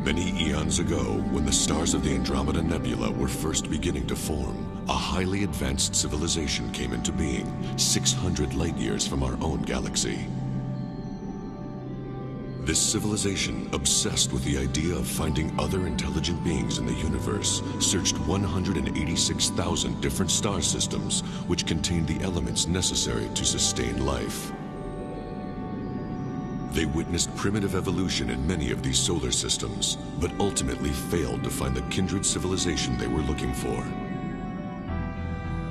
Many eons ago, when the stars of the Andromeda Nebula were first beginning to form, a highly advanced civilization came into being, 600 light-years from our own galaxy. This civilization, obsessed with the idea of finding other intelligent beings in the universe, searched 186,000 different star systems, which contained the elements necessary to sustain life. They witnessed primitive evolution in many of these solar systems, but ultimately failed to find the kindred civilization they were looking for.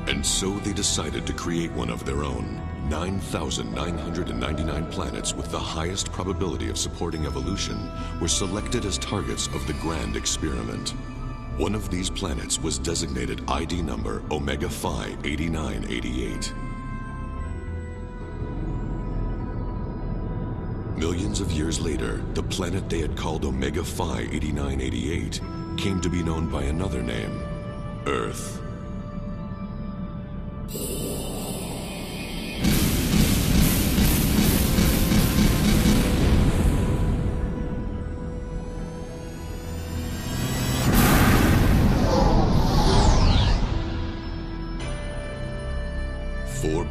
And so they decided to create one of their own. 9,999 planets with the highest probability of supporting evolution were selected as targets of the grand experiment. One of these planets was designated ID number Omega Phi 8988. Millions of years later, the planet they had called Omega Phi 8988 came to be known by another name, Earth.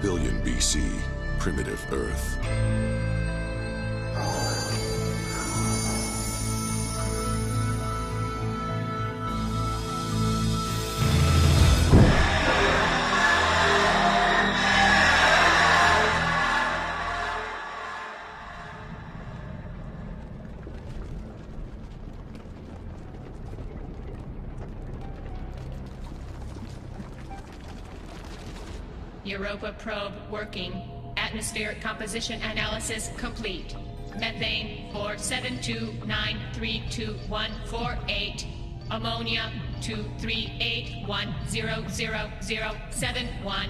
Billion BC, primitive Earth. Europa probe working. Atmospheric composition analysis complete. Methane 472932148. Ammonia 238100071.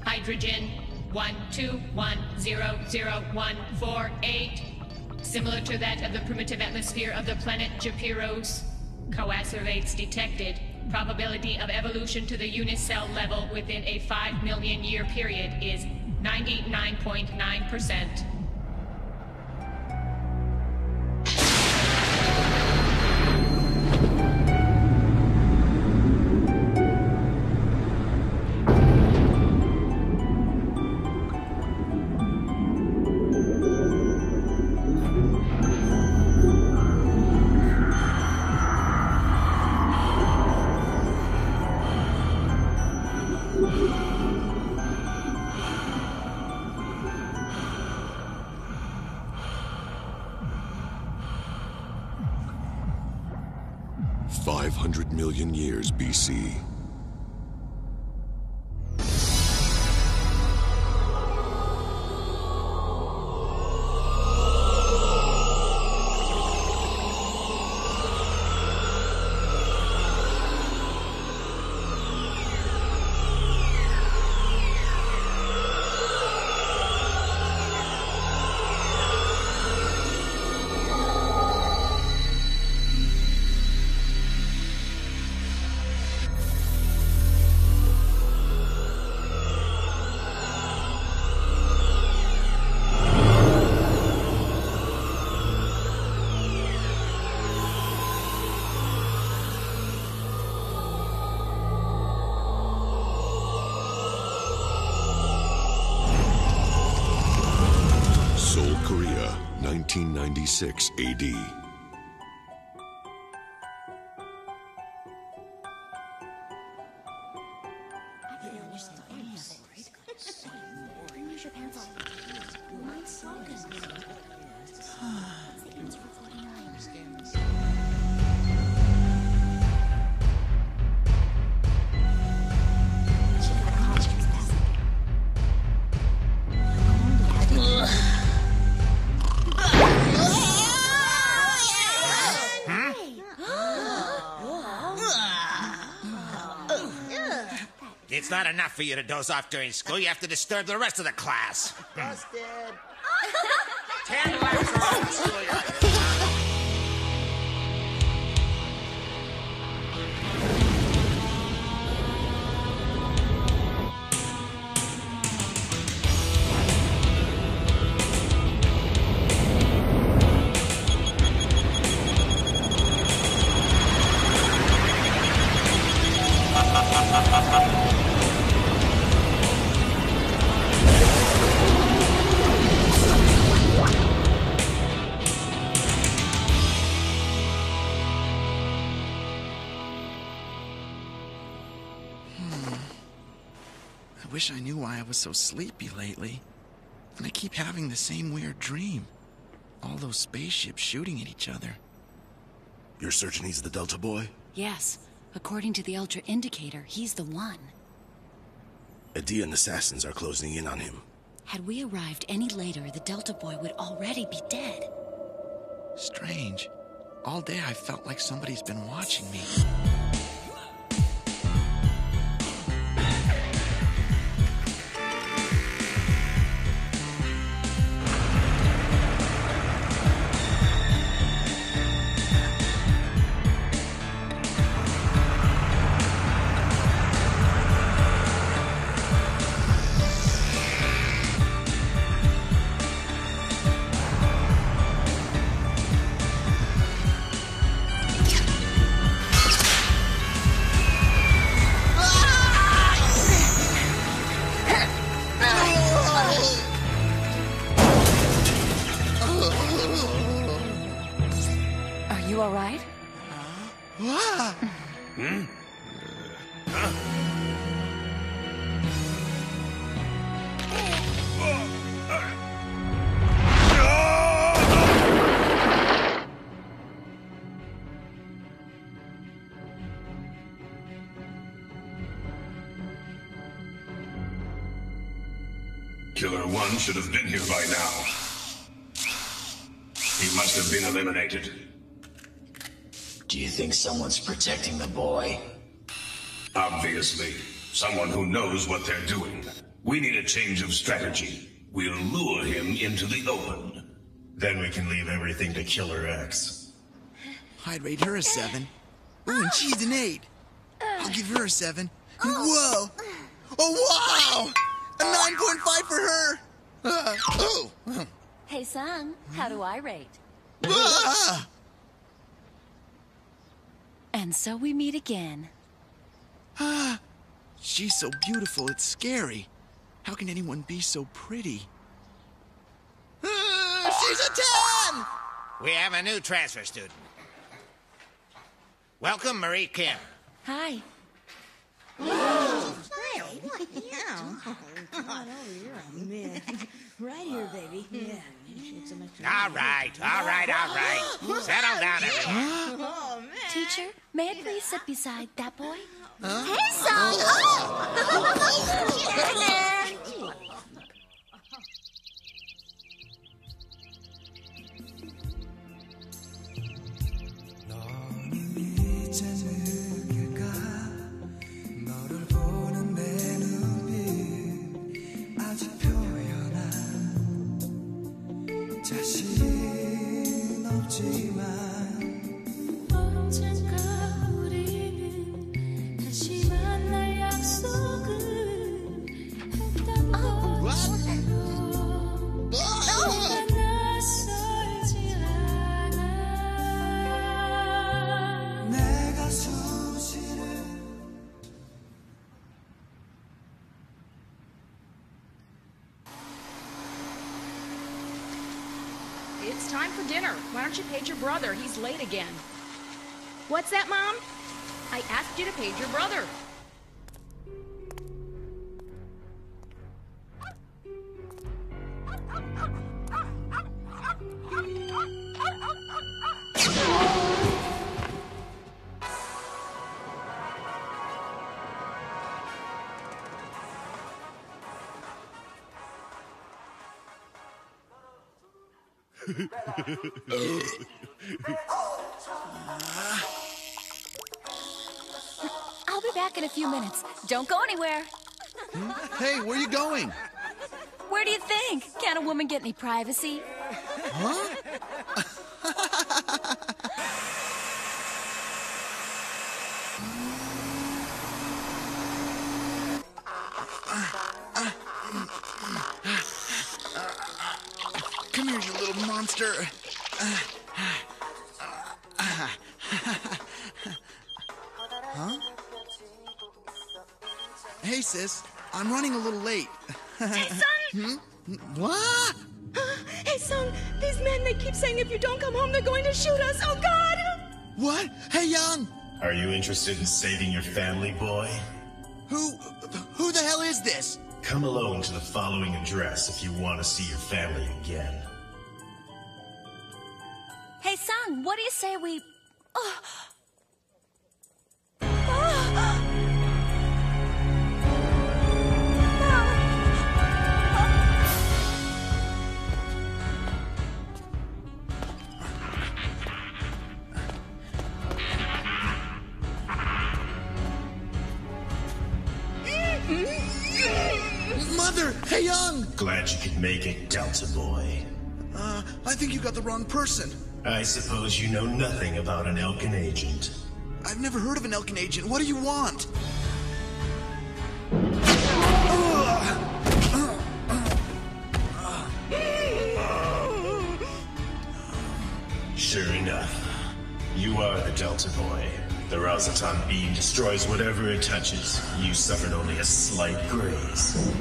Hydrogen 121000148. Similar to that of the primitive atmosphere of the planet Japiros. Coacervates detected. Probability of evolution to the unicell level within a 5 million year period is 99.9%. Million years BC. Seoul, Korea, 1996 AD. It's not enough for you to doze off during school. You have to disturb the rest of the class. Busted. 10 laps around the schoolyard. wish I knew why I was so sleepy lately. And I keep having the same weird dream. All those spaceships shooting at each other. You're certain he's the Delta Boy? Yes. According to the Ultra Indicator, he's the one. Adia and assassins are closing in on him. Had we arrived any later, the Delta Boy would already be dead. Strange. All day I felt like somebody's been watching me. You all right? Killer 1 should have been here by now. He must have been eliminated. Do you think someone's protecting the boy? Obviously. Someone who knows what they're doing. We need a change of strategy. We'll lure him into the open. Then we can leave everything to Killer X. I'd rate her a 7. Ooh, and she's an 8. I'll give her a 7. Whoa! Oh, wow! A 9.5 for her! Oh! Hey, son, how do I rate? And so we meet again. She's so beautiful, it's scary. How can anyone be so pretty? She's a 10! We have a new transfer student. Welcome, Marie Kim. Hi. Right here, baby. Yeah. All right. Settle down, everyone. Oh, man. Teacher, may I please sit beside that boy? Hey, son! It's time for dinner. Why don't you page your brother? He's late again. What's that, Mom? I asked you to page your brother. I'll be back in a few minutes. Don't go anywhere. Hey, where are you going? Where do you think? Can't a woman get any privacy? Huh? Come here, you little monster. Huh? Hey, sis. I'm running a little late. Hey, son! What? Hey, son, these men, they keep saying if you don't come home, they're going to shoot us. Oh, God! What? Hey, Young! Are you interested in saving your family, boy? Who the hell is this? Come alone to the following address if you want to see your family again. Hey, son, what do you say we... Mother! Hey, Young! Glad you could make it, Delta Boy. I think you got the wrong person. I suppose you know nothing about an Elkin agent. I've never heard of an Elkin agent. What do you want? Sure enough, you are the Delta Boy. The Rousatan beam destroys whatever it touches. You suffered only a slight graze.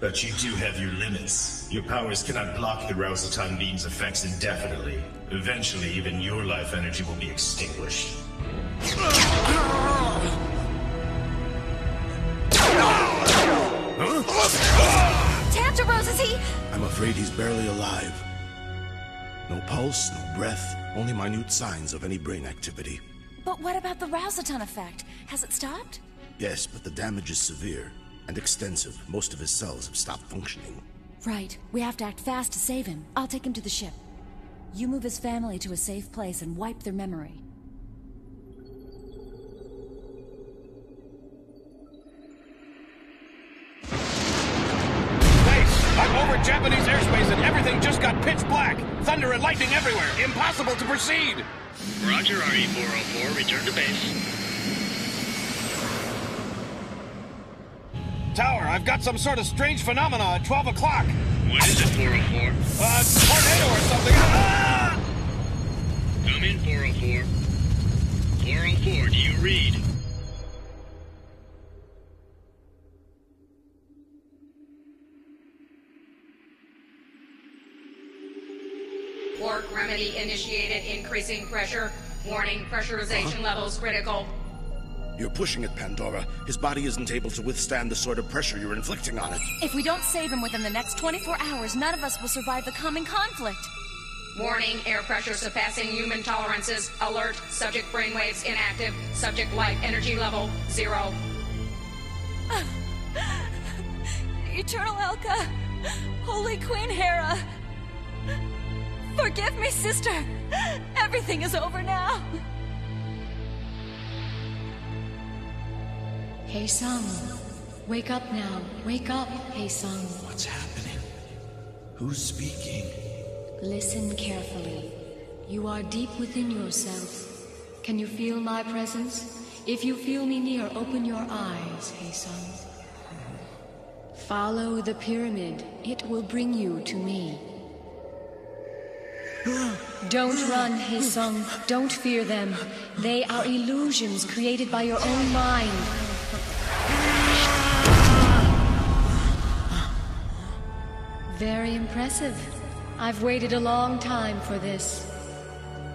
But you do have your limits. Your powers cannot block the Rousatan beam's effects indefinitely. Eventually, even your life energy will be extinguished. Tantarose, is he... I'm afraid he's barely alive. No pulse, no breath, only minute signs of any brain activity. But what about the Rousatan effect? Has it stopped? Yes, but the damage is severe and extensive. Most of his cells have stopped functioning. Right. We have to act fast to save him. I'll take him to the ship. You move his family to a safe place and wipe their memory. I'm over Japanese airspace and everything just got pitch black. Thunder and lightning everywhere. Impossible to proceed. Roger, RE-404. Return to base. Tower, I've got some sort of strange phenomena at 12 o'clock. What is it, 404? Tornado or something. Ah! Come in, 404. 404, do you read? Work remedy initiated, increasing pressure. Warning, pressurization levels critical. You're pushing it, Pandora. His body isn't able to withstand the sort of pressure you're inflicting on it. If we don't save him within the next 24 hours, none of us will survive the coming conflict. Warning, air pressure surpassing human tolerances. Alert, subject brainwaves inactive. Subject life energy level 0. Eternal Elka, Holy Queen Hera. Forgive me, sister. Everything is over now. Hey, Sung. Wake up now. Wake up, Hey, Sung. What's happening? Who's speaking? Listen carefully. You are deep within yourself. Can you feel my presence? If you feel me near, open your eyes, Hey, Sung. Follow the pyramid. It will bring you to me. Don't run, Hey Sung. Don't fear them. They are illusions created by your own mind. Very impressive. I've waited a long time for this.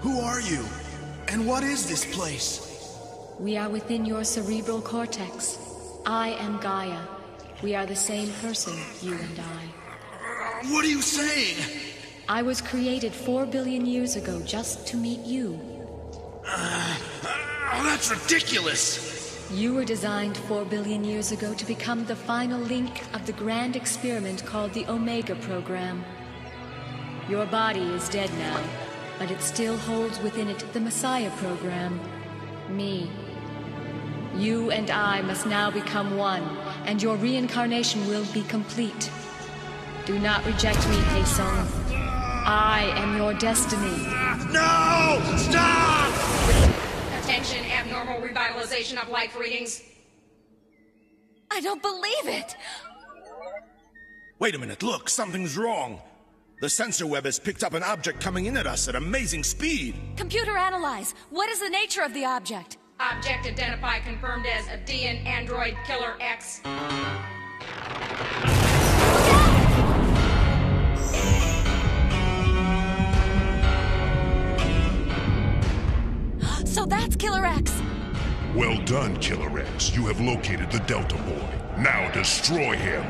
Who are you? And what is this place? We are within your cerebral cortex. I am Gaia. We are the same person, you and I. What are you saying? I was created 4 billion years ago just to meet you. That's ridiculous! You were designed 4 billion years ago to become the final link of the grand experiment called the Omega Program. Your body is dead now, but it still holds within it the Messiah Program. Me. You and I must now become one, and your reincarnation will be complete. Do not reject me, Hey Sung. I am your destiny. No! Stop! Attention, abnormal revitalization of life readings. I don't believe it! Wait a minute, look, something's wrong. The sensor web has picked up an object coming in at us at amazing speed. Computer analyze. What is the nature of the object? Object identified confirmed as a DN Android Killer X. So that's Killer X. Well done, Killer X. You have located the Delta Boy. Now destroy him.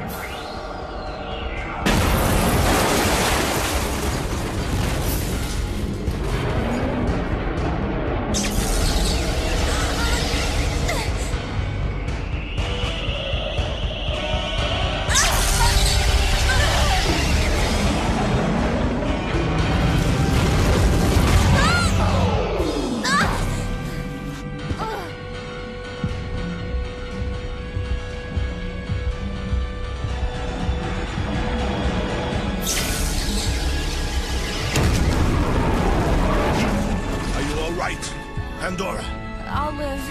Pandora. I'll live.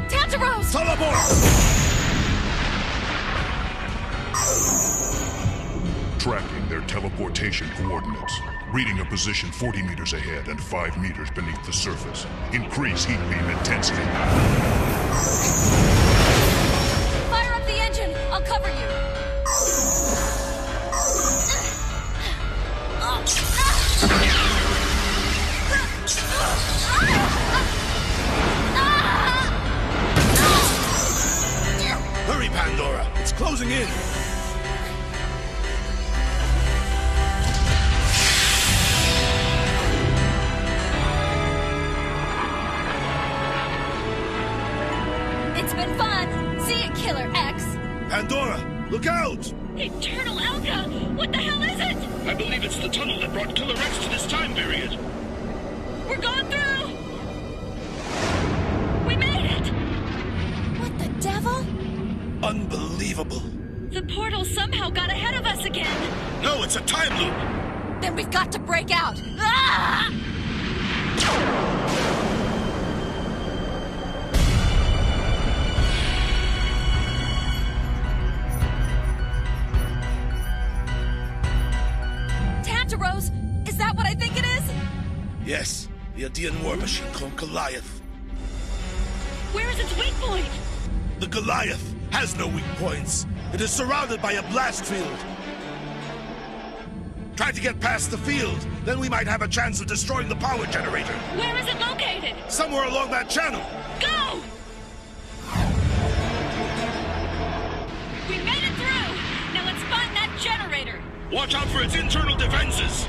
Tantarose! Teleport! Tracking their teleportation coordinates. Reading a position 40 meters ahead and 5 meters beneath the surface. Increase heat beam intensity. Fire up the engine! I'll cover you! Hurry, Pandora! It's closing in! It's been fun! See you, Killer X! Pandora, look out! Eternal Alka! What the hell is it? I believe it's the tunnel that brought Killer X to this time period. We're going through! We made it! What the devil? Unbelievable. The portal somehow got ahead of us again. No, it's a time loop. Then we've got to break out! Ah! Tantarose, is that what I think it is? Yes, the Adean war machine called Goliath. Where is its weak point? The Goliath has no weak points. It is surrounded by a blast field. Try to get past the field, then we might have a chance of destroying the power generator. Where is it located? Somewhere along that channel. Go! We made it through! Now let's find that generator! Watch out for its internal defenses!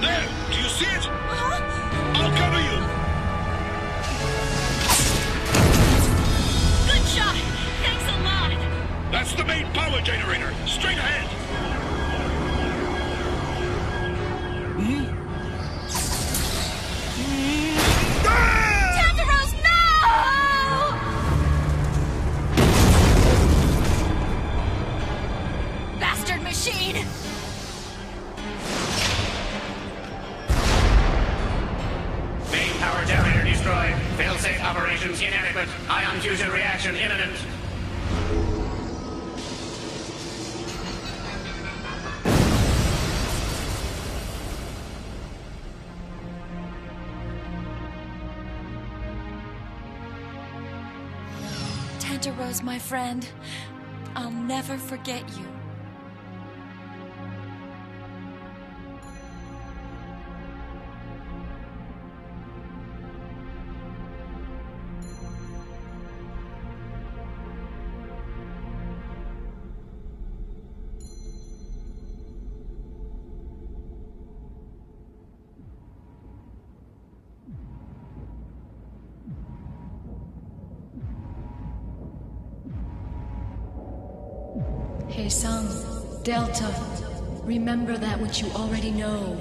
There! Do you see it? I'll cover you! Good shot! Thanks a lot! That's the main power generator! Straight ahead! Tantarose, no! Bastard machine! Main power generator destroyed. Failsafe operations inadequate. Ion fusion reaction imminent. Tantarose, my friend, I'll never forget you. Hey, Sung, Delta, remember that which you already know.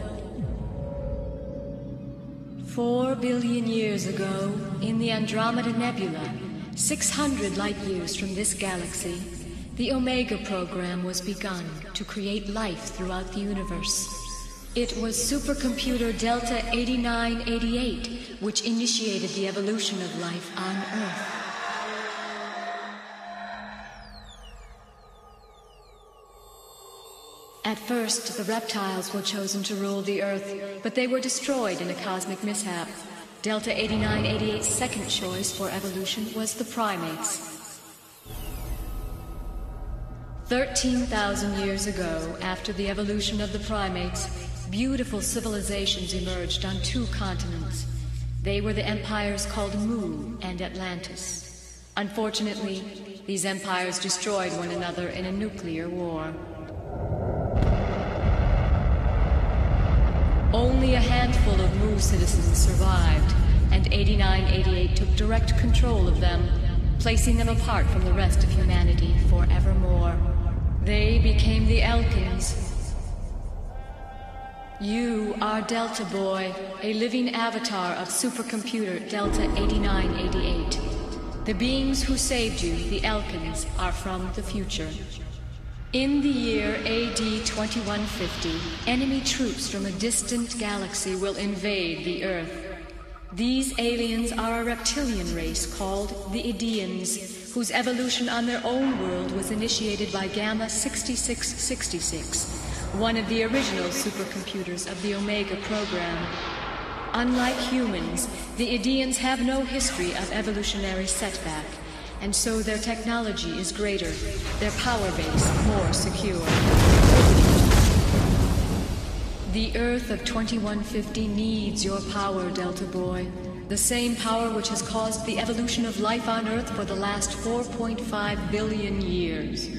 4 billion years ago, in the Andromeda Nebula, 600 light-years from this galaxy, the Omega program was begun to create life throughout the universe. It was supercomputer Delta 8988 which initiated the evolution of life on Earth. At first, the reptiles were chosen to rule the Earth, but they were destroyed in a cosmic mishap. Delta 8988's second choice for evolution was the primates. 13,000 years ago, after the evolution of the primates, beautiful civilizations emerged on 2 continents. They were the empires called Mu and Atlantis. Unfortunately, these empires destroyed one another in a nuclear war. Only a handful of Mu citizens survived, and 8988 took direct control of them, placing them apart from the rest of humanity forevermore. They became the Elkins. You are Delta Boy, a living avatar of supercomputer Delta 8988. The beings who saved you, the Elkins, are from the future. In the year AD 2150, enemy troops from a distant galaxy will invade the Earth. These aliens are a reptilian race called the Idians, whose evolution on their own world was initiated by Gamma 6666, one of the original supercomputers of the Omega program. Unlike humans, the Idians have no history of evolutionary setback, and so their technology is greater, their power base more secure. The Earth of 2150 needs your power, Delta Boy. The same power which has caused the evolution of life on Earth for the last 4.5 billion years.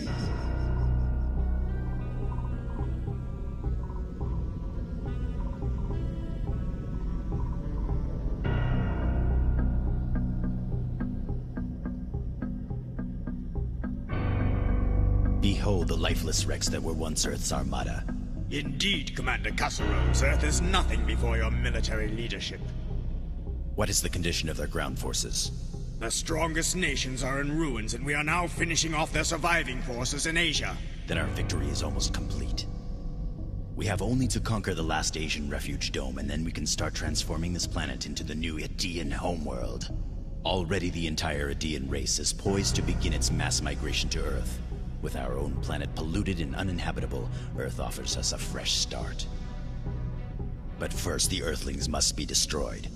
Behold the lifeless wrecks that were once Earth's armada. Indeed, Commander Casseroles, Earth is nothing before your military leadership. What is the condition of their ground forces? The strongest nations are in ruins, and we are now finishing off their surviving forces in Asia. Then our victory is almost complete. We have only to conquer the last Asian refuge dome, and then we can start transforming this planet into the new Idian homeworld. Already the entire Idian race is poised to begin its mass migration to Earth. With our own planet polluted and uninhabitable, Earth offers us a fresh start. But first, the Earthlings must be destroyed.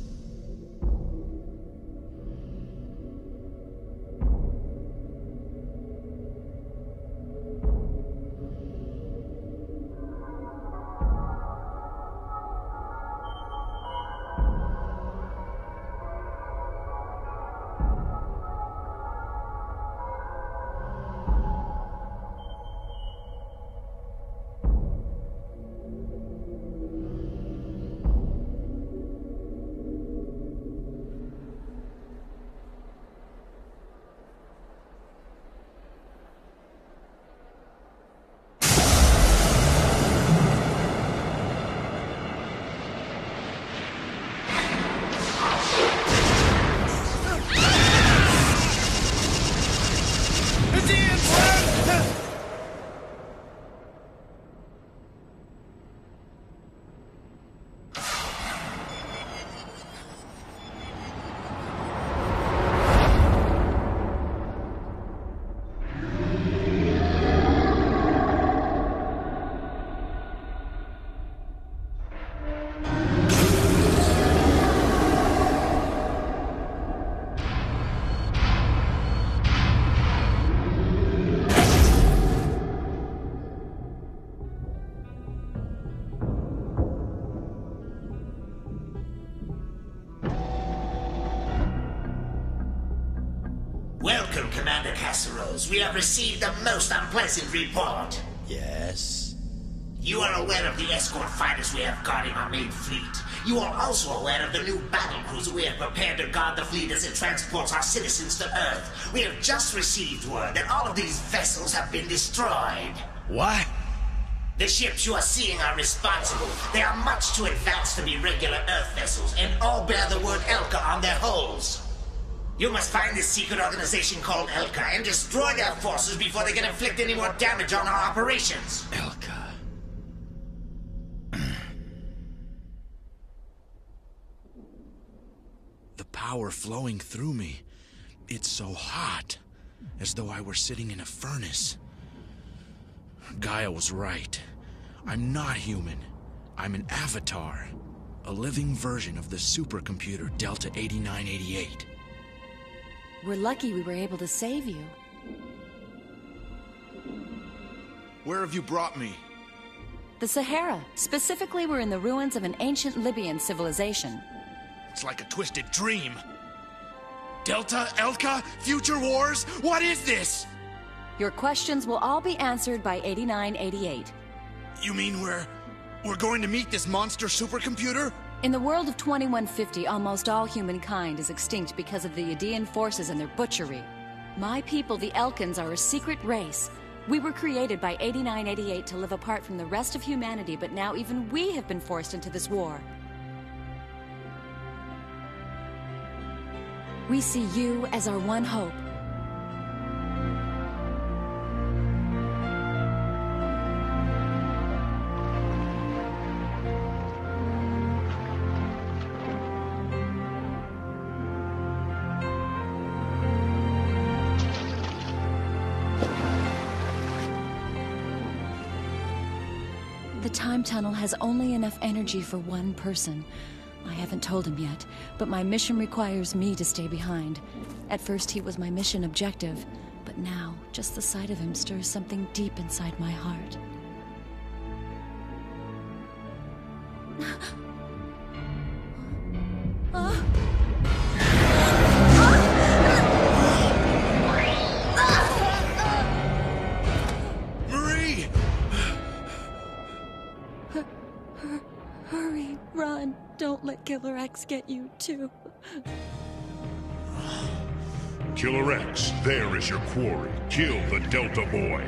Welcome, Commander Casseroles. We have received a most unpleasant report. Yes? You are aware of the escort fighters we have guarding our main fleet. You are also aware of the new battlecruiser we have prepared to guard the fleet as it transports our citizens to Earth. We have just received word that all of these vessels have been destroyed. What? The ships you are seeing are responsible. They are much too advanced to be regular Earth vessels, and all bear the word Elka on their hulls. You must find this secret organization called Elka and destroy their forces before they can inflict any more damage on our operations. Elka. The power flowing through me. It's so hot, as though I were sitting in a furnace. Gaia was right. I'm not human. I'm an avatar. A living version of the supercomputer Delta 8988. We're lucky we were able to save you. Where have you brought me? The Sahara. Specifically, we're in the ruins of an ancient Libyan civilization. It's like a twisted dream. Delta? Elka? Future wars? What is this? Your questions will all be answered by 8988. You mean we're going to meet this monster supercomputer? In the world of 2150, almost all humankind is extinct because of the Yedian forces and their butchery. My people, the Elkans, are a secret race. We were created by 8988 to live apart from the rest of humanity, but now even we have been forced into this war. We see you as our one hope. The time tunnel has only enough energy for one person. I haven't told him yet, but my mission requires me to stay behind. At first, he was my mission objective, but now, just the sight of him stirs something deep inside my heart. Marie! Hurry, run. Don't let Killer X get you, too. Killer X, there is your quarry. Kill the Delta boy.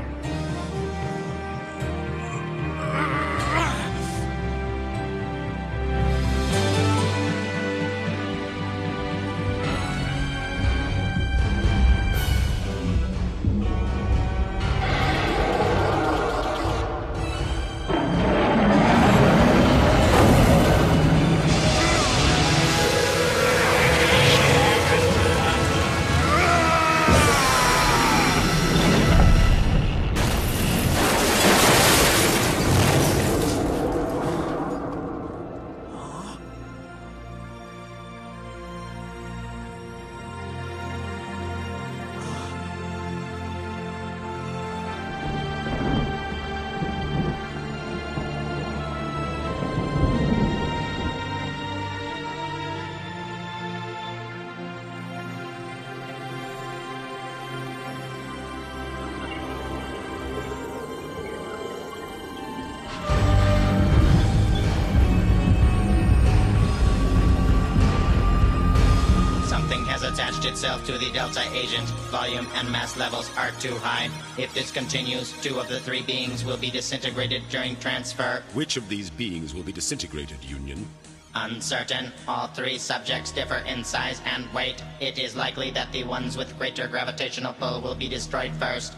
Attached itself to the Delta agent. Volume and mass levels are too high. If this continues, 2 of the 3 beings will be disintegrated during transfer. Which of these beings will be disintegrated, Union? Uncertain. All 3 subjects differ in size and weight. It is likely that the ones with greater gravitational pull will be destroyed first.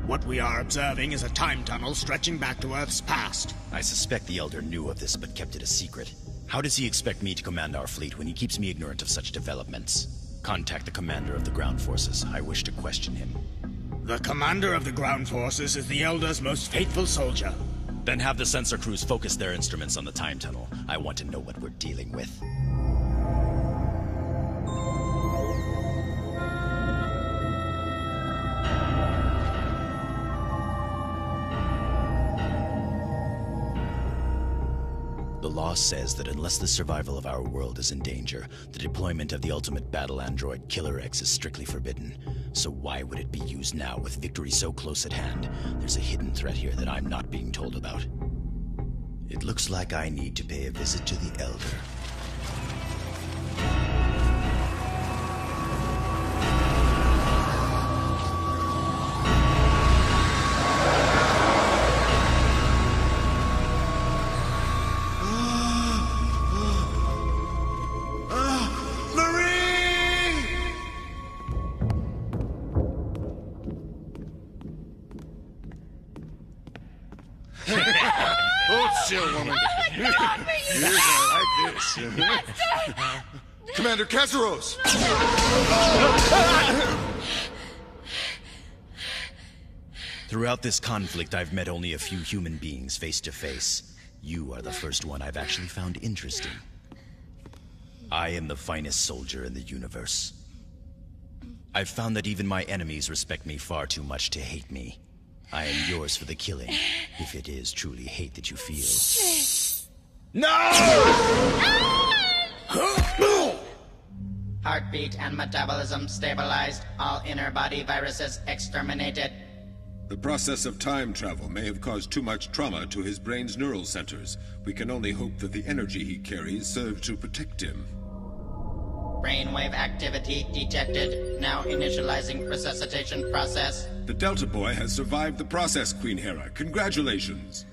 What we are observing is a time tunnel stretching back to Earth's past. I suspect the Elder knew of this but kept it a secret. How does he expect me to command our fleet when he keeps me ignorant of such developments? Contact the commander of the ground forces. I wish to question him. The commander of the ground forces is the Elder's most faithful soldier. Then have the sensor crews focus their instruments on the time tunnel. I want to know what we're dealing with. The law says that unless the survival of our world is in danger, the deployment of the ultimate battle android Killer X is strictly forbidden. So why would it be used now with victory so close at hand? There's a hidden threat here that I'm not being told about. It looks like I need to pay a visit to the Elder. Hold still, woman. You're gonna like this. Commander Kazuros! Throughout this conflict, I've met only a few human beings face to face. You are the first one I've actually found interesting. I am the finest soldier in the universe. I've found that even my enemies respect me far too much to hate me. I am yours for the killing, if it is truly hate that you feel. No! Heartbeat and metabolism stabilized. All inner body viruses exterminated. The process of time travel may have caused too much trauma to his brain's neural centers. We can only hope that the energy he carries serves to protect him. Brainwave activity detected. Now initializing resuscitation process. The Delta Boy has survived the process, Queen Hera. Congratulations.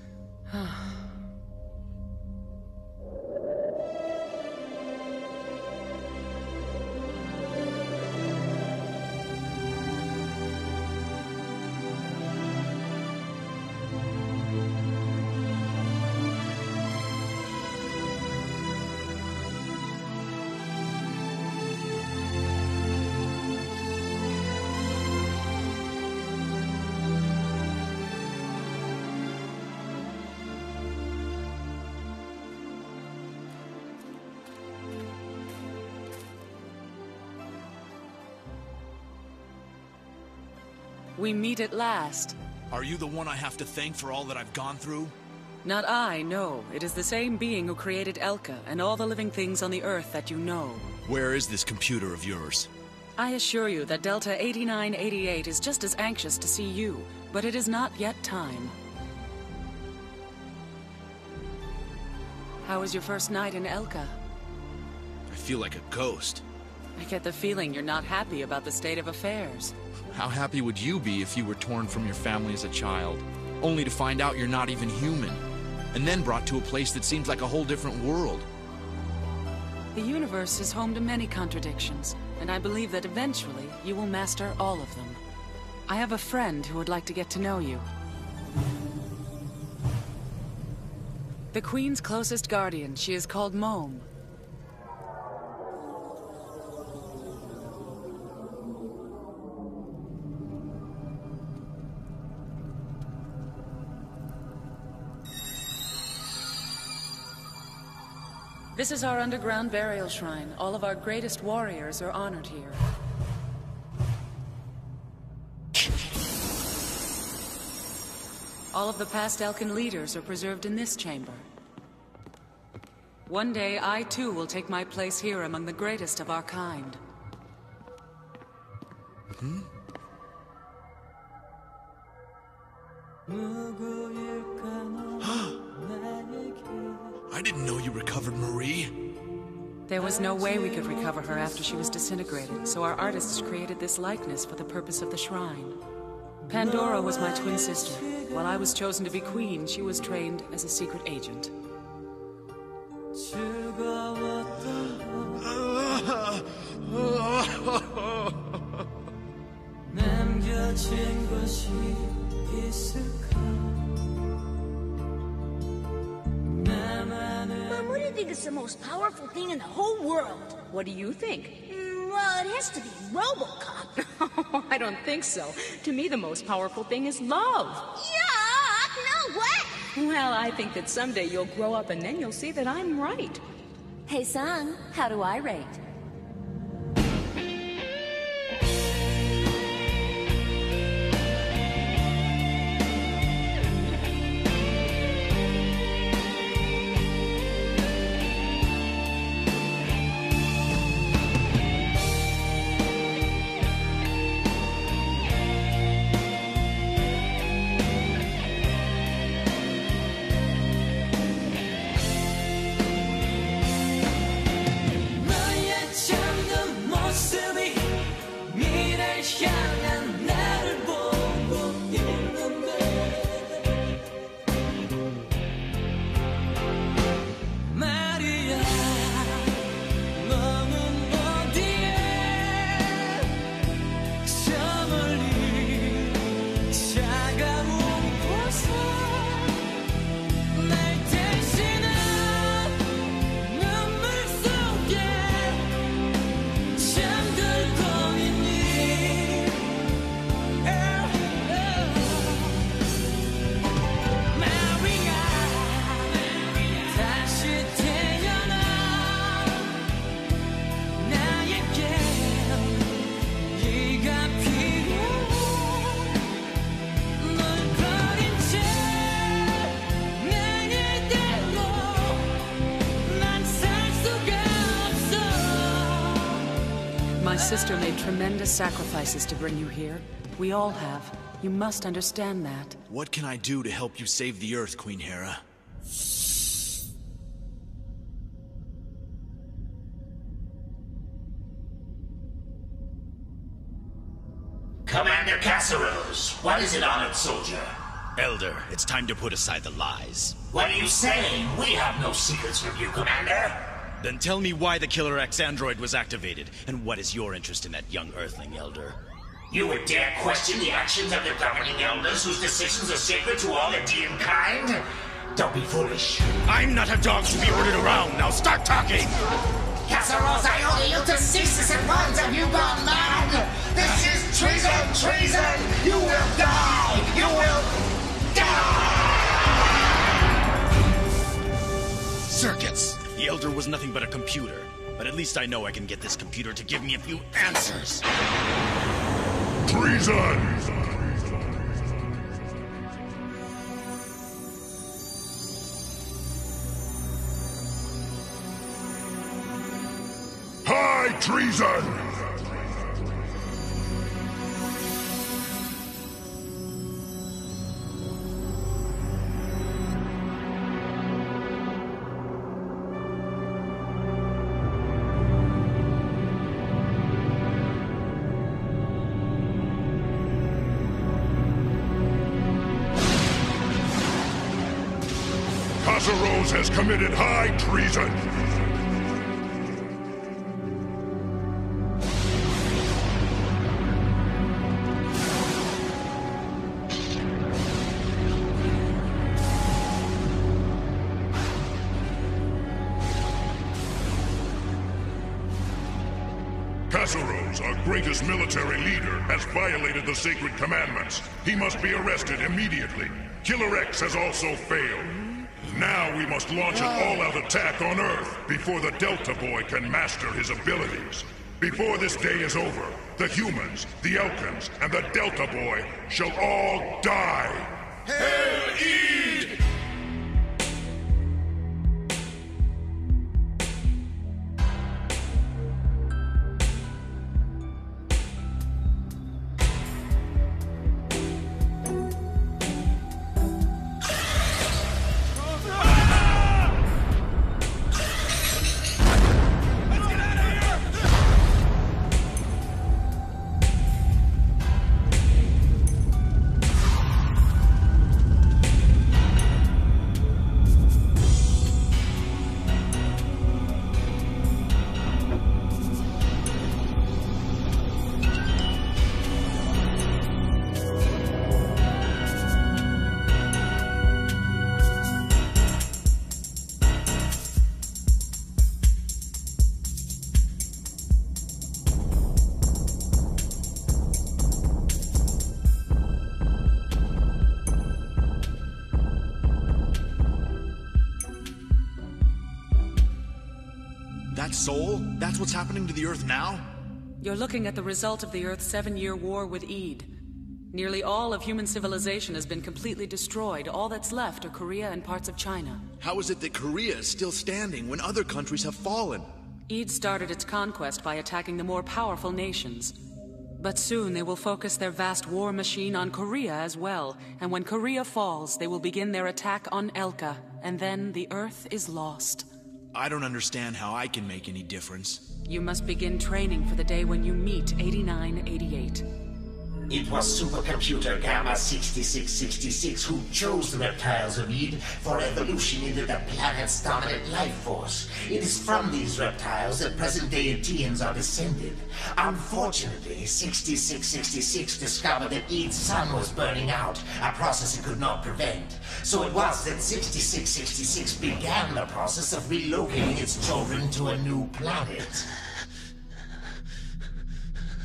We meet at last. Are you the one I have to thank for all that I've gone through? Not I, no. It is the same being who created Elka and all the living things on the Earth that you know. Where is this computer of yours? I assure you that Delta 8988 is just as anxious to see you, but it is not yet time. How was your first night in Elka? I feel like a ghost. I get the feeling you're not happy about the state of affairs. How happy would you be if you were torn from your family as a child, only to find out you're not even human, and then brought to a place that seems like a whole different world? The universe is home to many contradictions, and I believe that eventually you will master all of them. I have a friend who would like to get to know you. The Queen's closest guardian. She is called Mom. This is our underground burial shrine. All of our greatest warriors are honored here. All of the past Elkin leaders are preserved in this chamber. One day, I too will take my place here among the greatest of our kind. I didn't know you recovered Marie. There was no way we could recover her after she was disintegrated, so our artists created this likeness for the purpose of the shrine. Pandora was my twin sister. While I was chosen to be queen, she was trained as a secret agent. Mom, what do you think is the most powerful thing in the whole world? What do you think? Well, it has to be RoboCop. I don't think so. To me, the most powerful thing is love. Yuck! No way! Well, I think that someday you'll grow up and then you'll see that I'm right. Hey, son, how do I rate? My sister made tremendous sacrifices to bring you here. We all have. You must understand that. What can I do to help you save the Earth, Queen Hera? Commander Casseros, what is it, honored soldier? Elder, it's time to put aside the lies. What are you saying? We have no secrets from you, Commander. Then tell me why the Killer X android was activated, and what is your interest in that young Earthling, Elder? You would dare question the actions of the governing elders whose decisions are sacred to all Aegean kind? Don't be foolish. I'm not a dog to be ordered around. Now start talking! Casseros, I order you to cease this at once. Have you gone mad? This is treason! Treason! You will die! You will die! Circuits! The Elder was nothing but a computer. But at least I know I can get this computer to give me a few answers. Treason! High treason! Casseros has committed high treason! Casseros, our greatest military leader, has violated the sacred commandments. He must be arrested immediately. Killer X has also failed. Now we must launch an all-out attack on Earth before the Delta Boy can master his abilities. Before this day is over, the humans, the Elkins, and the Delta Boy shall all die. Hail Eid! That soul? That's what's happening to the Earth now? You're looking at the result of the Earth's 7-year war with Eid. Nearly all of human civilization has been completely destroyed. All that's left are Korea and parts of China. How is it that Korea is still standing when other countries have fallen? Eid started its conquest by attacking the more powerful nations. But soon they will focus their vast war machine on Korea as well, and when Korea falls, they will begin their attack on Elka, and then the Earth is lost. I don't understand how I can make any difference. You must begin training for the day when you meet 8988. It was supercomputer Gamma 6666 who chose the reptiles of Eid for evolution into the planet's dominant life force. It is from these reptiles that present-day Aegeans are descended. Unfortunately, 6666 discovered that Eid's sun was burning out, a process it could not prevent. So it was that 6666 began the process of relocating its children to a new planet.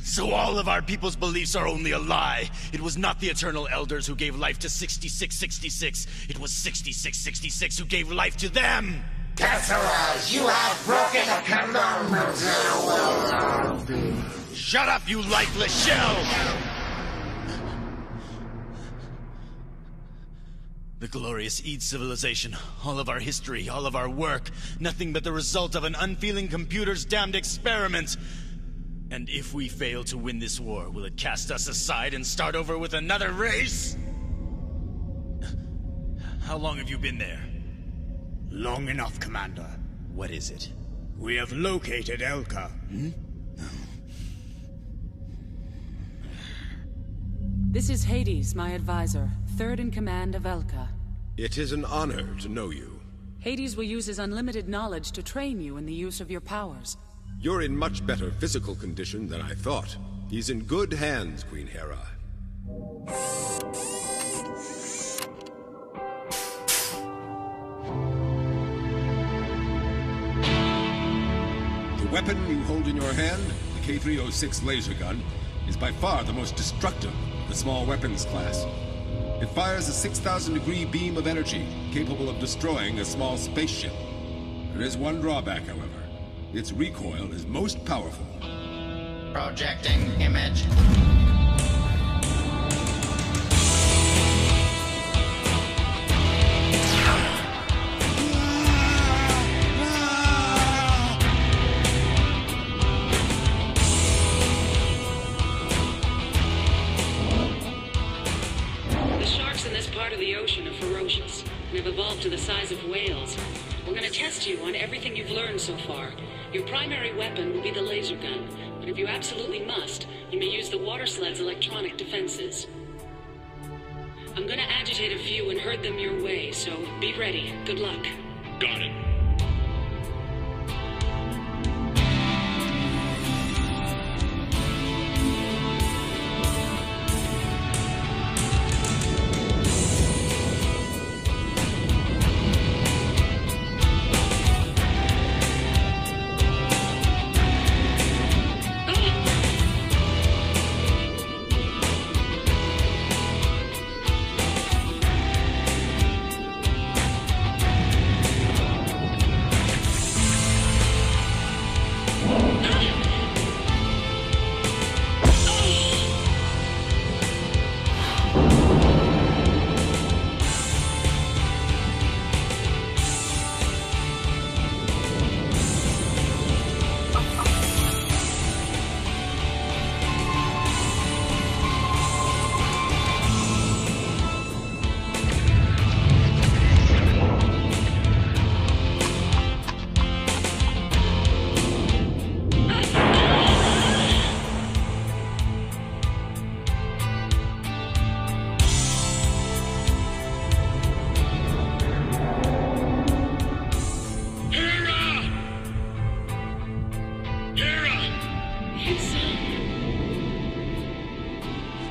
So all of our people's beliefs are only a lie. It was not the Eternal Elders who gave life to 6666. It was 6666 who gave life to them! Casseros, you have broken the commandments! Shut up, you lifeless shell! The glorious Eid civilization, all of our history, all of our work, nothing but the result of an unfeeling computer's damned experiment. And if we fail to win this war, will it cast us aside and start over with another race? How long have you been there? Long enough, Commander. What is it? We have located Elka. This is Hades, my advisor, third in command of Elka. It is an honor to know you. Hades will use his unlimited knowledge to train you in the use of your powers. You're in much better physical condition than I thought. He's in good hands, Queen Hera. The weapon you hold in your hand, the K-306 laser gun, is by far the most destructive of the small weapons class. It fires a 6,000-degree beam of energy, capable of destroying a small spaceship. There is one drawback, however. Its recoil is most powerful. Projecting image. The sharks in this part of the ocean are ferocious and have evolved to the size of whales. We're going to test you on everything you've learned so far. Your primary weapon will be the laser gun, but if you absolutely must, you may use the water sled's electronic defenses. I'm going to agitate a few and herd them your way, so be ready. Good luck. Got it.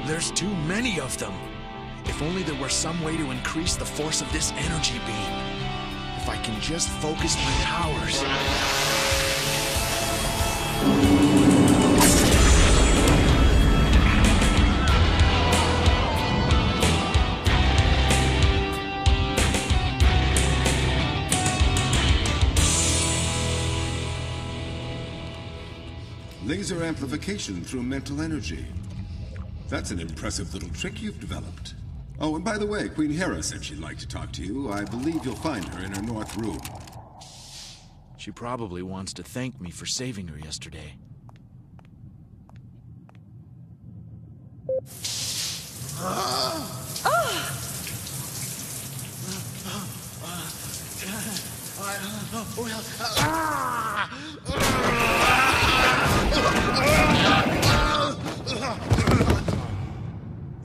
There's too many of them. If only there were some way to increase the force of this energy beam. If I can just focus my powers. Laser amplification through mental energy. That's an impressive little trick you've developed. Oh, and by the way, Queen Hera said she'd like to talk to you. I believe you'll find her in her north room. She probably wants to thank me for saving her yesterday.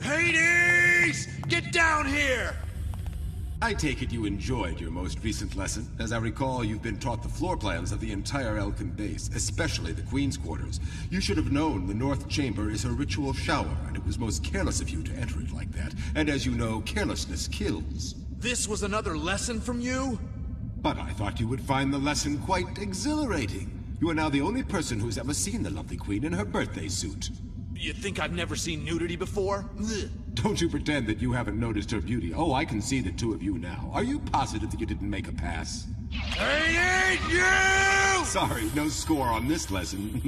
Hades! Get down here! I take it you enjoyed your most recent lesson. As I recall, you've been taught the floor plans of the entire Elkin base, especially the Queen's quarters. You should have known the North Chamber is her ritual shower, and it was most careless of you to enter it like that. And as you know, carelessness kills. This was another lesson from you? But I thought you would find the lesson quite exhilarating. You are now the only person who's ever seen the lovely Queen in her birthday suit. You think I've never seen nudity before? Ugh. Don't you pretend that you haven't noticed her beauty. Oh, I can see the two of you now. Are you positive that you didn't make a pass? I ain't you! Sorry, no score on this lesson.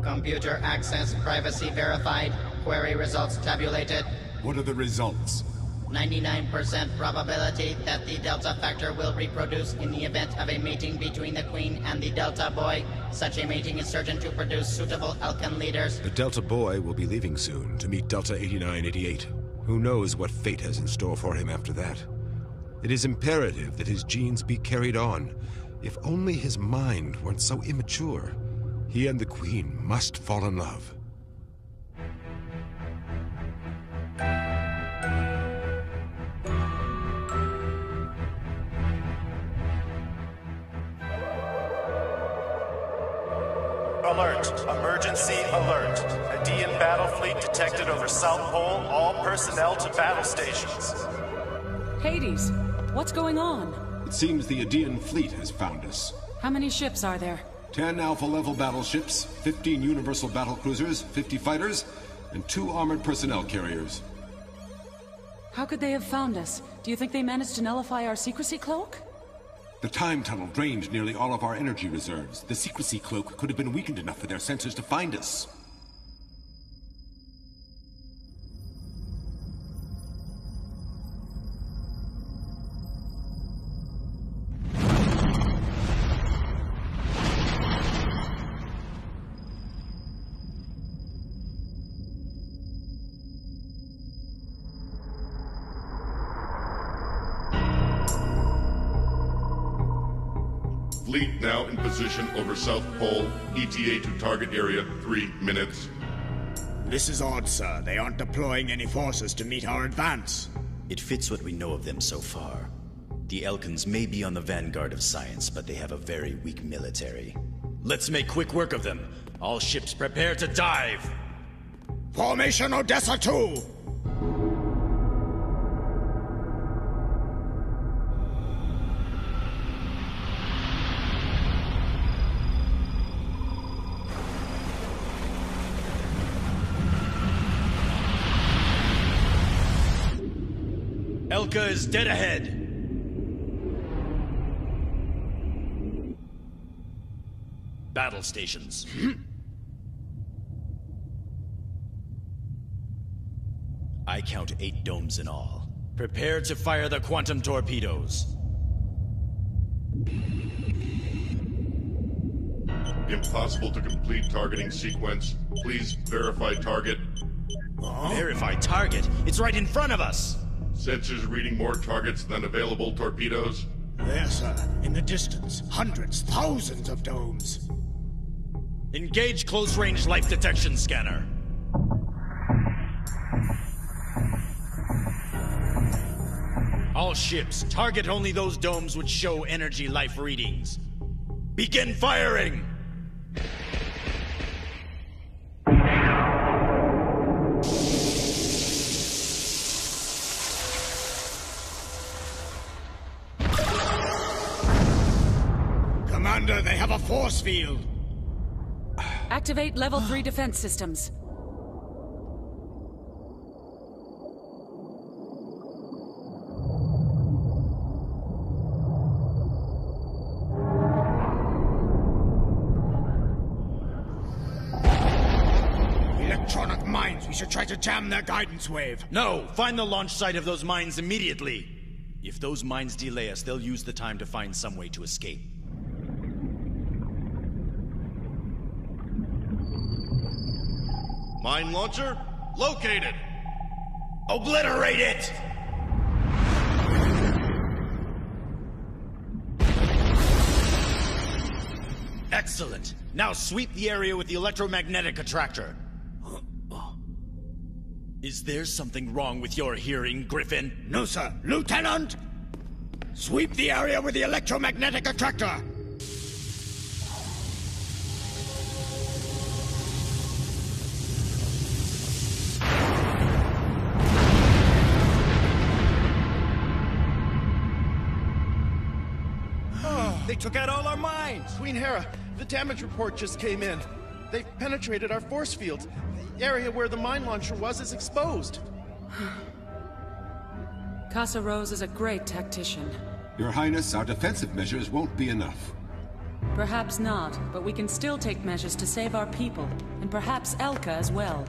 Computer access privacy verified. Query results tabulated. What are the results? 99% probability that the Delta Factor will reproduce in the event of a mating between the Queen and the Delta Boy. Such a mating is certain to produce suitable Elkan leaders. The Delta Boy will be leaving soon to meet Delta 8988. Who knows what fate has in store for him after that? It is imperative that his genes be carried on. If only his mind weren't so immature. He and the Queen must fall in love. Alert! Emergency alert! Aedean battle fleet detected over South Pole. All personnel to battle stations. Hades, what's going on? It seems the Aedean fleet has found us. How many ships are there? 10 Alpha-level battleships, 15 Universal battlecruisers, 50 fighters, and 2 armored personnel carriers. How could they have found us? Do you think they managed to nullify our secrecy cloak? The time tunnel drained nearly all of our energy reserves. The secrecy cloak could have been weakened enough for their sensors to find us. Fleet now in position over South Pole. ETA to target area 3 minutes. This is odd, sir. They aren't deploying any forces to meet our advance. It fits what we know of them so far. The Elkans may be on the vanguard of science, but they have a very weak military. Let's make quick work of them. All ships prepare to dive! Formation Odessa 2! Elka is dead ahead! Battle stations. I count 8 domes in all. Prepare to fire the quantum torpedoes. Impossible to complete targeting sequence. Please verify target. Verify target? It's right in front of us! Sensors reading more targets than available torpedoes. There, sir. In the distance. Hundreds, thousands of domes. Engage close-range life detection scanner. All ships, target only those domes which show energy life readings. Begin firing! Commander, they have a force field! Activate level 3 defense systems. Electronic mines! We should try to jam their guidance wave! No! Find the launch site of those mines immediately! If those mines delay us, they'll use the time to find some way to escape. Mine launcher located. Obliterate it! Excellent. Now sweep the area with the electromagnetic attractor. Is there something wrong with your hearing, Griffin? No, sir. Lieutenant! Sweep the area with the electromagnetic attractor! They took out all our mines! Queen Hera, the damage report just came in. They've penetrated our force fields. The area where the mine launcher was is exposed. Casa Rose is a great tactician. Your Highness, our defensive measures won't be enough. Perhaps not, but we can still take measures to save our people, and perhaps Elka as well.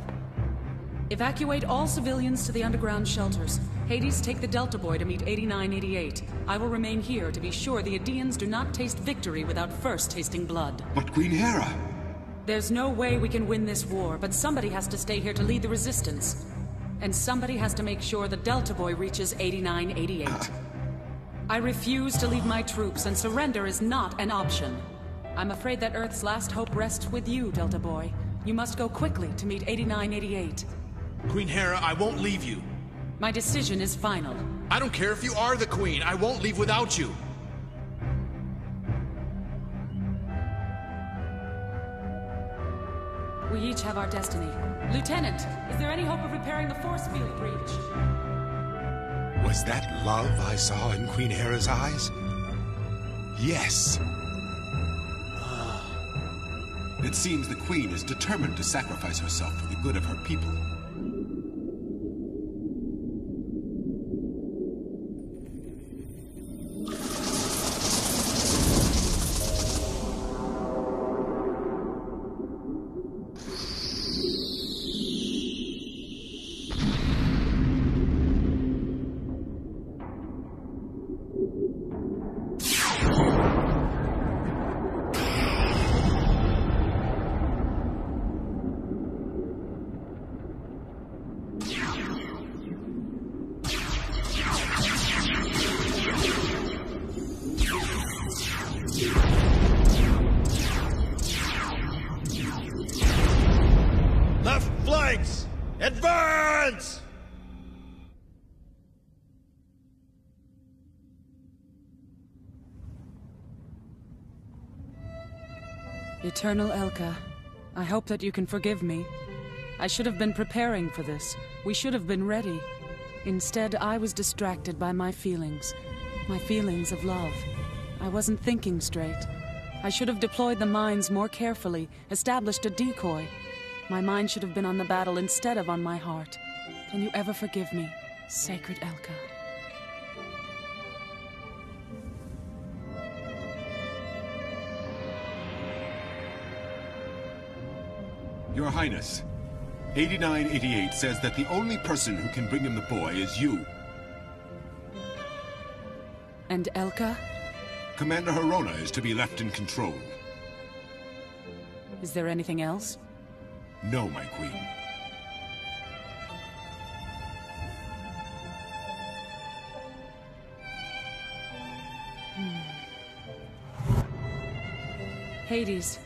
Evacuate all civilians to the underground shelters. Hades, take the Delta Boy to meet 8988. I will remain here to be sure the Aedeans do not taste victory without first tasting blood. But Queen Hera... There's no way we can win this war, but somebody has to stay here to lead the resistance. And somebody has to make sure the Delta Boy reaches 8988. I refuse to leave my troops, and surrender is not an option. I'm afraid that Earth's last hope rests with you, Delta Boy. You must go quickly to meet 8988. Queen Hera, I won't leave you. My decision is final. I don't care if you are the Queen. I won't leave without you. We each have our destiny. Lieutenant, is there any hope of repairing the force field breach? Was that love I saw in Queen Hera's eyes? Yes. It seems the Queen is determined to sacrifice herself for the good of her people. Left flanks! Advance! Eternal Elka, I hope that you can forgive me. I should have been preparing for this. We should have been ready. Instead, I was distracted by my feelings of love. I wasn't thinking straight. I should have deployed the mines more carefully, established a decoy. My mind should have been on the battle instead of on my heart. Can you ever forgive me, sacred Elka? Your Highness, 8988 says that the only person who can bring him the boy is you. And Elka? Commander Herona is to be left in control. Is there anything else? No, my queen. Hades.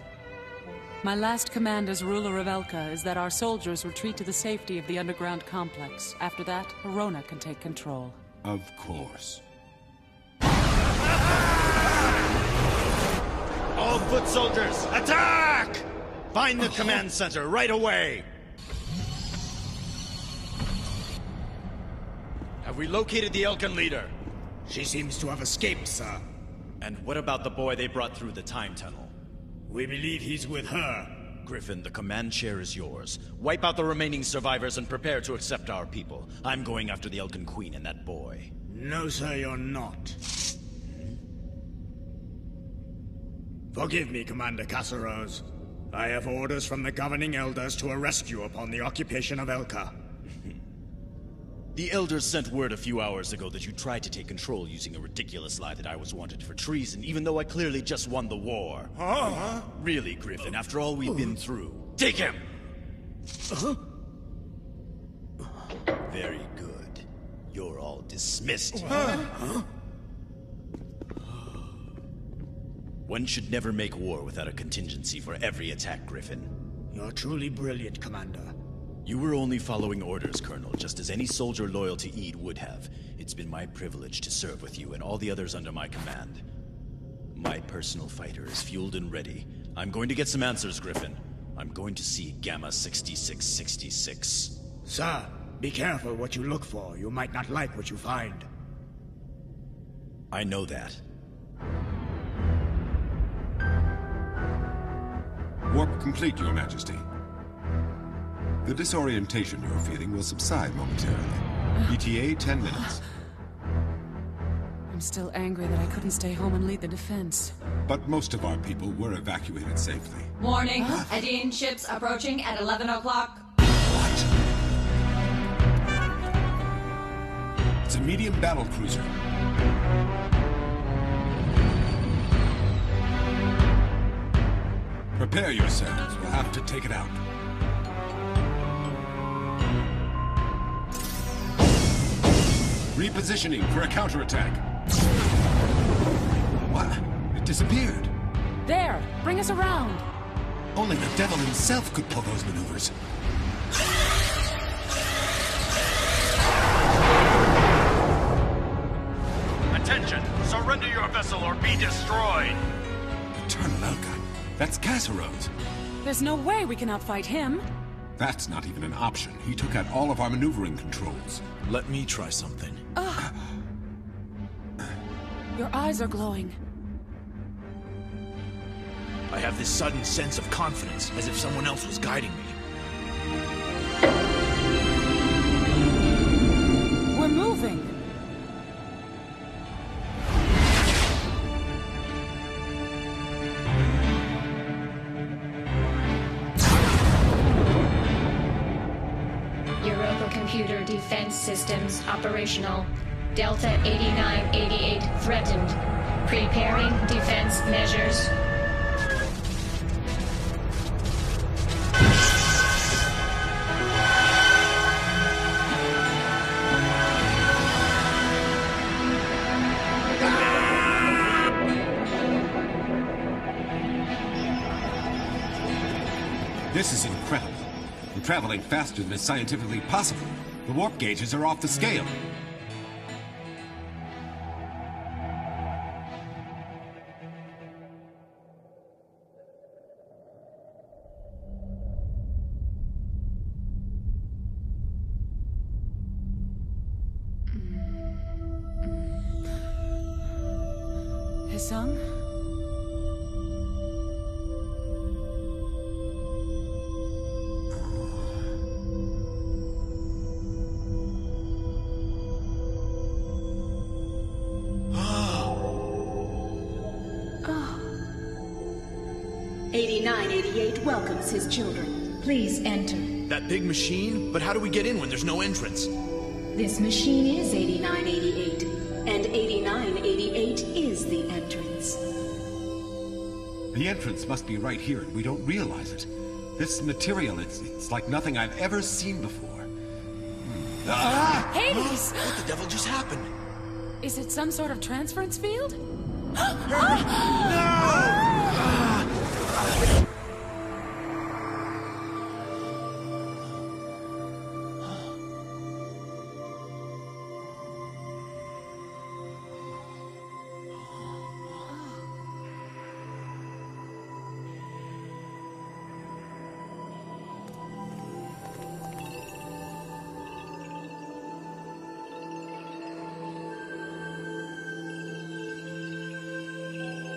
My last command as ruler of Elka is that our soldiers retreat to the safety of the underground complex. After that, Herona can take control. Of course. All foot soldiers, attack! Find the command center right away! Have we located the Elkan leader? She seems to have escaped, sir. And what about the boy they brought through the time tunnel? We believe he's with her. Griffin, the command chair is yours. Wipe out the remaining survivors and prepare to accept our people. I'm going after the Elkan Queen and that boy. No, sir, you're not. Forgive me, Commander Casseros. I have orders from the governing elders to arrest you upon the occupation of Elka. The elders sent word a few hours ago that you tried to take control using a ridiculous lie that I was wanted for treason, even though I clearly just won the war. Huh? Really, Griffin, after all we've been through. Take him! Very good. You're all dismissed. One should never make war without a contingency for every attack, Griffin. You're truly brilliant, Commander. You were only following orders, Colonel, just as any soldier loyal to Ede would have. It's been my privilege to serve with you and all the others under my command. My personal fighter is fueled and ready. I'm going to get some answers, Griffin. I'm going to see Gamma 6666. Sir, be careful what you look for. You might not like what you find. I know that. Warp complete, Your Majesty. The disorientation you're feeling will subside momentarily. ETA 10 minutes. I'm still angry that I couldn't stay home and lead the defense. But most of our people were evacuated safely. Warning, Aedean ships approaching at 11 o'clock. What? It's a medium battle cruiser. Prepare yourselves. We'll have to take it out. Repositioning for a counterattack. What? It disappeared. There! Bring us around! Only the devil himself could pull those maneuvers. Attention! Surrender your vessel or be destroyed! Eternal Elka. That's Cassero's. There's no way we can outfight him. That's not even an option. He took out all of our maneuvering controls. Let me try something. Your eyes are glowing. I have this sudden sense of confidence, as if someone else was guiding me. We're moving. Europa Computer Defense Systems operational. Delta 8988 threatened. Preparing defense measures. This is incredible. We're traveling faster than is scientifically possible. The warp gauges are off the scale. Hisung? Welcomes his children. Please enter. That big machine? But how do we get in when there's no entrance? This machine is 8988, and 8988 is the entrance. The entrance must be right here, and we don't realize it. This material, it's like nothing I've ever seen before. Hades! What the devil just happened? Is it some sort of transference field?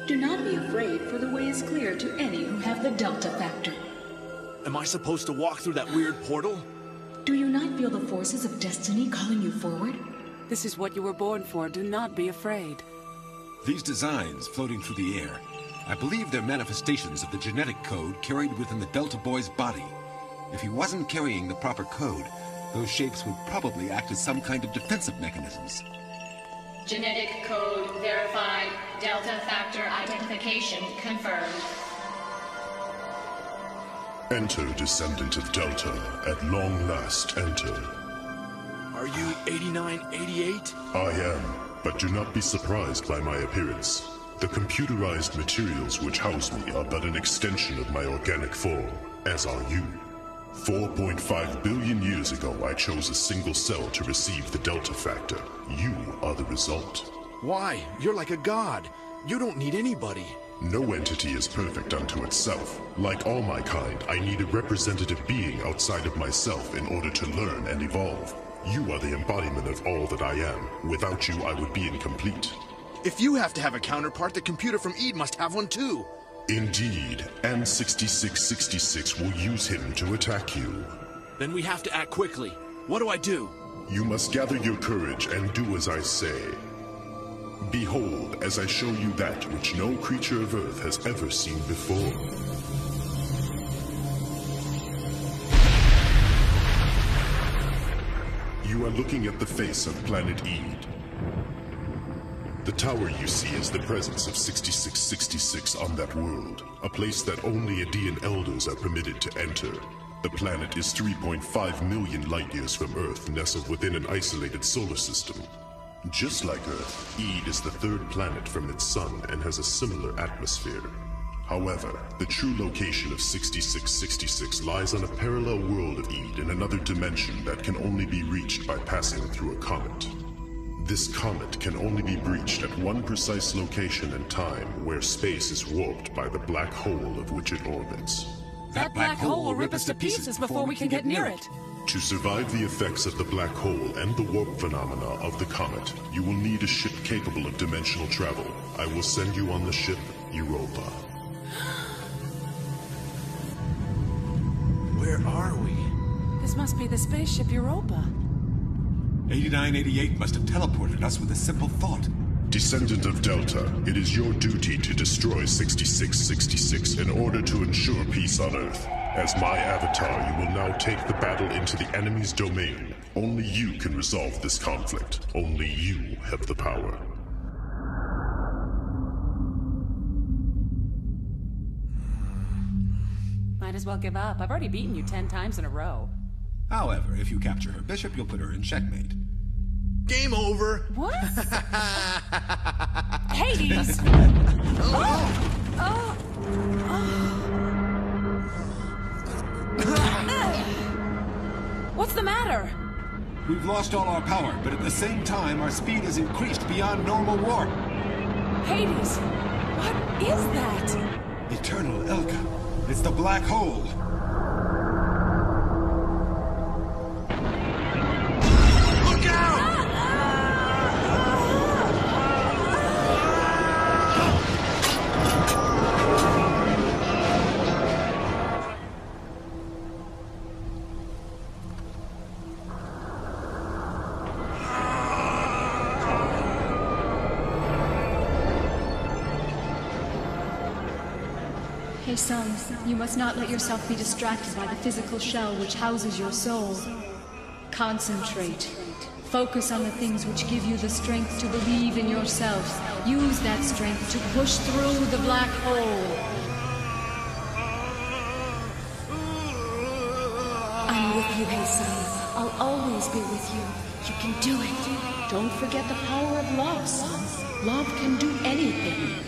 Do not be afraid, for the way is clear to any who have the Delta Factor. Am I supposed to walk through that weird portal? Do you not feel the forces of destiny calling you forward? This is what you were born for. Do not be afraid. These designs floating through the air, I believe they're manifestations of the genetic code carried within the Delta Boy's body. If he wasn't carrying the proper code, those shapes would probably act as some kind of defensive mechanisms. Genetic code verified. Delta Factor identification confirmed. Enter, descendant of Delta. At long last, enter. Are you 8988? I am, but do not be surprised by my appearance. The computerized materials which house me are but an extension of my organic form, as are you. 4.5 billion years ago, I chose a single cell to receive the Delta Factor. You are the result. Why? You're like a god. You don't need anybody. No entity is perfect unto itself. Like all my kind, I need a representative being outside of myself in order to learn and evolve. You are the embodiment of all that I am. Without you, I would be incomplete. If you have to have a counterpart, the computer from Ede must have one too. Indeed, and 6666 will use him to attack you. Then we have to act quickly. What do I do? You must gather your courage and do as I say. Behold, as I show you that which no creature of Earth has ever seen before. You are looking at the face of planet Ede. The tower you see is the presence of 6666 on that world, a place that only Aedean elders are permitted to enter. The planet is 3.5 million light-years from Earth, nestled within an isolated solar system. Just like Earth, Ede is the third planet from its sun and has a similar atmosphere. However, the true location of 6666 lies on a parallel world of Ede in another dimension that can only be reached by passing through a comet. This comet can only be breached at one precise location and time, where space is warped by the black hole of which it orbits. That black hole will rip us to pieces before we can get near it. To survive the effects of the black hole and the warp phenomena of the comet, you will need a ship capable of dimensional travel. I will send you on the ship Europa. Where are we? This must be the spaceship Europa. 8988 must have teleported us with a simple thought. Descendant of Delta, it is your duty to destroy 6666 in order to ensure peace on Earth. As my avatar, you will now take the battle into the enemy's domain. Only you can resolve this conflict. Only you have the power. Might as well give up. I've already beaten you 10 times in a row. However, if you capture her bishop, you'll put her in checkmate. Game over. What? Hades! What's the matter? We've lost all our power, but at the same time, our speed has increased beyond normal warp. Hades! What is that? Eternal Elka. It's the black hole. Look out! Hey son, you must not let yourself be distracted by the physical shell which houses your soul. Concentrate. Focus on the things which give you the strength to believe in yourself. Use that strength to push through the black hole. I'm with you, hey son. I'll always be with you. You can do it. Don't forget the power of love, son. Love can do anything.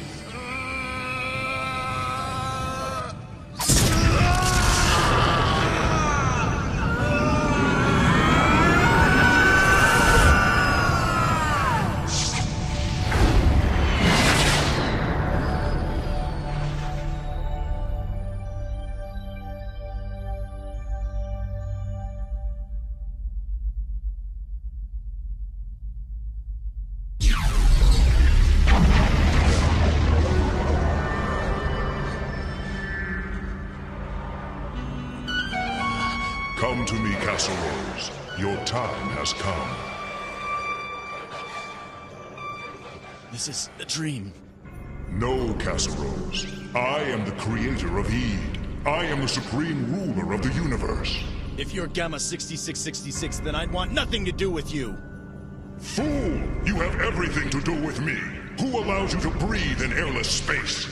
Come to me, Casserose. Your time has come. This is a dream. No, Casserose. I am the creator of Ede. I am the supreme ruler of the universe. If you're Gamma 6666, then I'd want nothing to do with you. Fool! You have everything to do with me. Who allows you to breathe in airless space?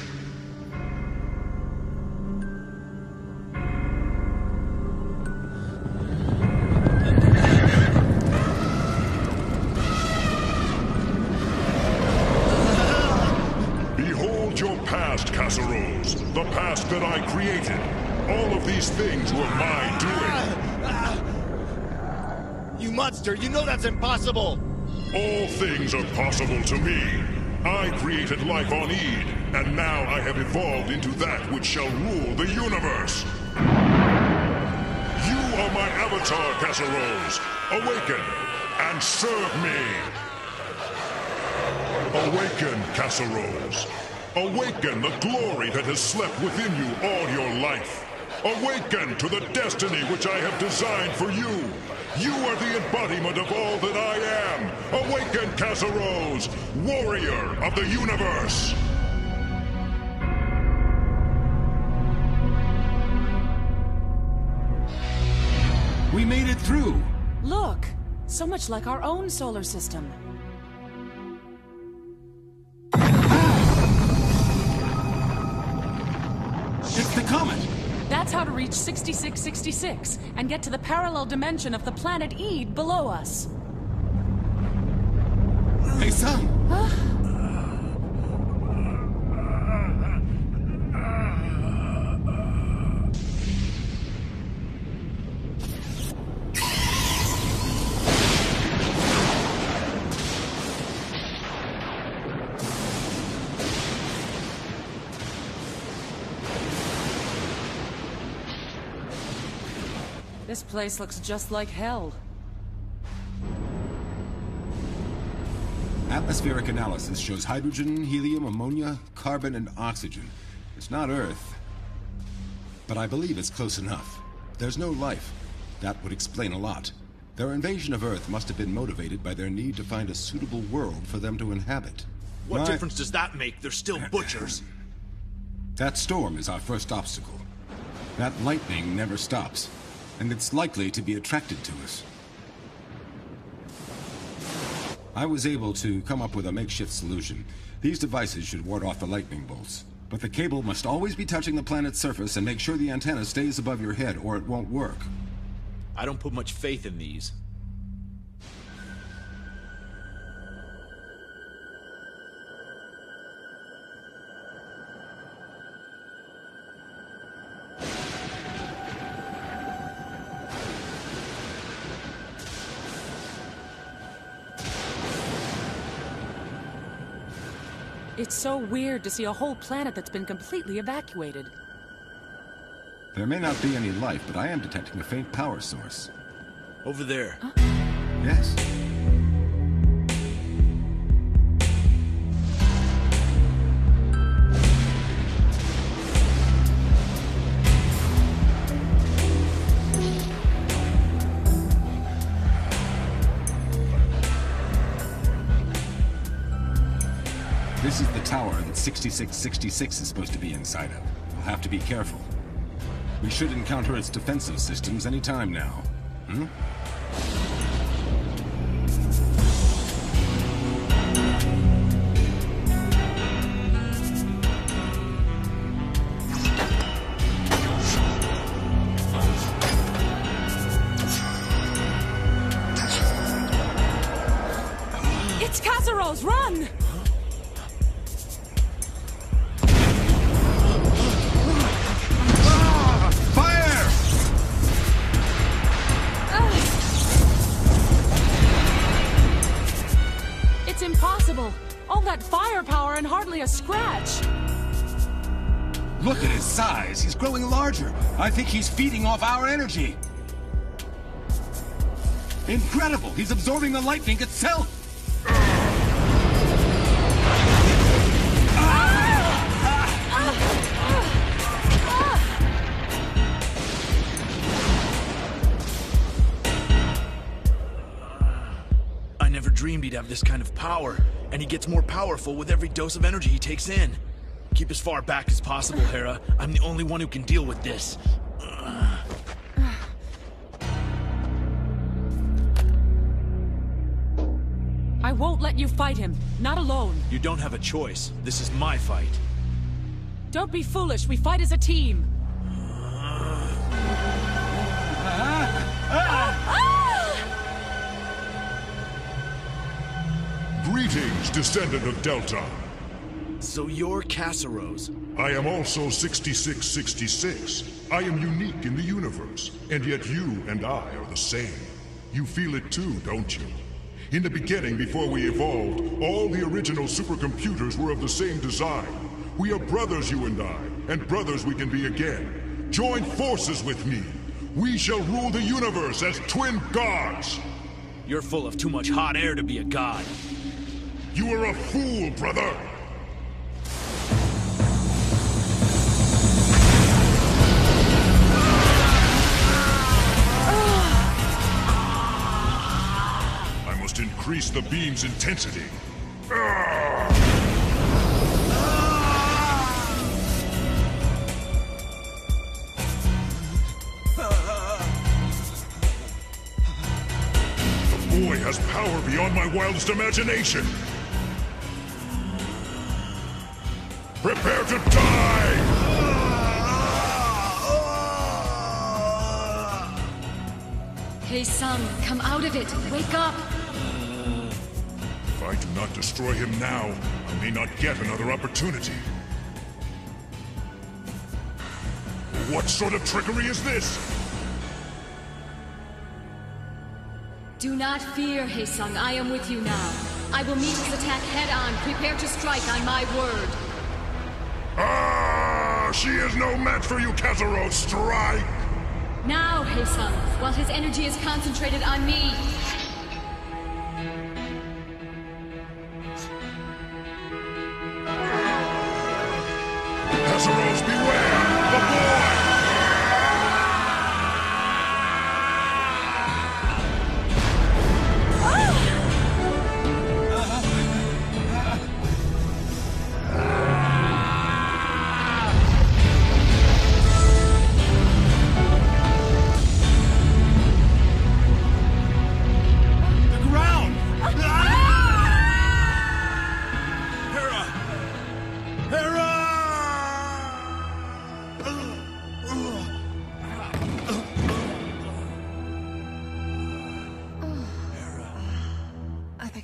Casserose, the past that I created. All of these things were my doing. You monster, you know that's impossible! All things are possible to me. I created life on Ede, and now I have evolved into that which shall rule the universe. You are my avatar, Casserose. Awaken and serve me. Awaken, Casserose. Awaken the glory that has slept within you all your life. Awaken to the destiny which I have designed for you. You are the embodiment of all that I am. Awaken, Casserose, warrior of the universe. We made it through. Look, So much like our own solar system. It's the comet! That's how to reach 6666 and get to the parallel dimension of the planet Ede below us. Hey, son! Huh? This place looks just like hell. Atmospheric analysis shows hydrogen, helium, ammonia, carbon, and oxygen. It's not Earth, but I believe it's close enough. There's no life. That would explain a lot. Their invasion of Earth must have been motivated by their need to find a suitable world for them to inhabit. What difference does that make? They're still butchers. That storm is our first obstacle. That lightning never stops, and it's likely to be attracted to us. I was able to come up with a makeshift solution. These devices should ward off the lightning bolts. But the cable must always be touching the planet's surface and make sure the antenna stays above your head, or it won't work. I don't put much faith in these. It's so weird to see a whole planet that's been completely evacuated. There may not be any life, but I am detecting a faint power source. Over there. Huh? Yes. This is the tower that 6666 is supposed to be inside of. We'll have to be careful. We should encounter its defensive systems any time now. It's Casseroles! Run! It's impossible! All that firepower and hardly a scratch! Look at his size! He's growing larger! I think he's feeding off our energy! Incredible! He's absorbing the lightning itself! I never dreamed he'd have this kind of power, and he gets more powerful with every dose of energy he takes in. Keep as far back as possible, Hera. I'm the only one who can deal with this. I won't let you fight him. Not alone. You don't have a choice. This is my fight. Don't be foolish. We fight as a team. Greetings, descendant of Delta. So you're Casseroles. I am also 6666. I am unique in the universe, and yet you and I are the same. You feel it too, don't you? In the beginning, before we evolved, all the original supercomputers were of the same design. We are brothers, you and I, and brothers we can be again. Join forces with me. We shall rule the universe as twin gods. You're full of too much hot air to be a god. You are a fool, brother! I must increase the beam's intensity. has power beyond my wildest imagination. Prepare to die! Hey, Sung, come out of it. Wake up. If I do not destroy him now, I may not get another opportunity. What sort of trickery is this? Do not fear, Hey Sung. I am with you now. I will meet his attack head-on. Prepare to strike on my word. Ah! She is no match for you, Kazuro's strike! Now, Hey Sung, while his energy is concentrated on me. Kazuro's beware! The boy!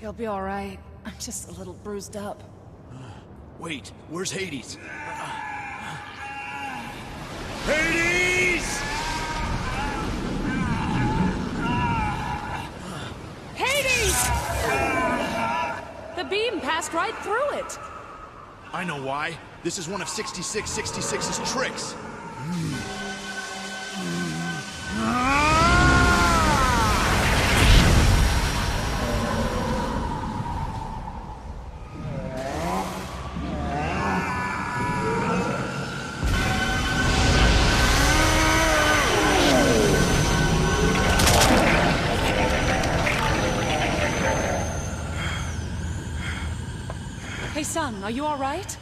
I'll be all right. I'm just a little bruised up. Wait, where's Hades? Hades! Hades! The beam passed right through it. I know why. This is one of 6666's tricks. Hey, Sung, are you all right?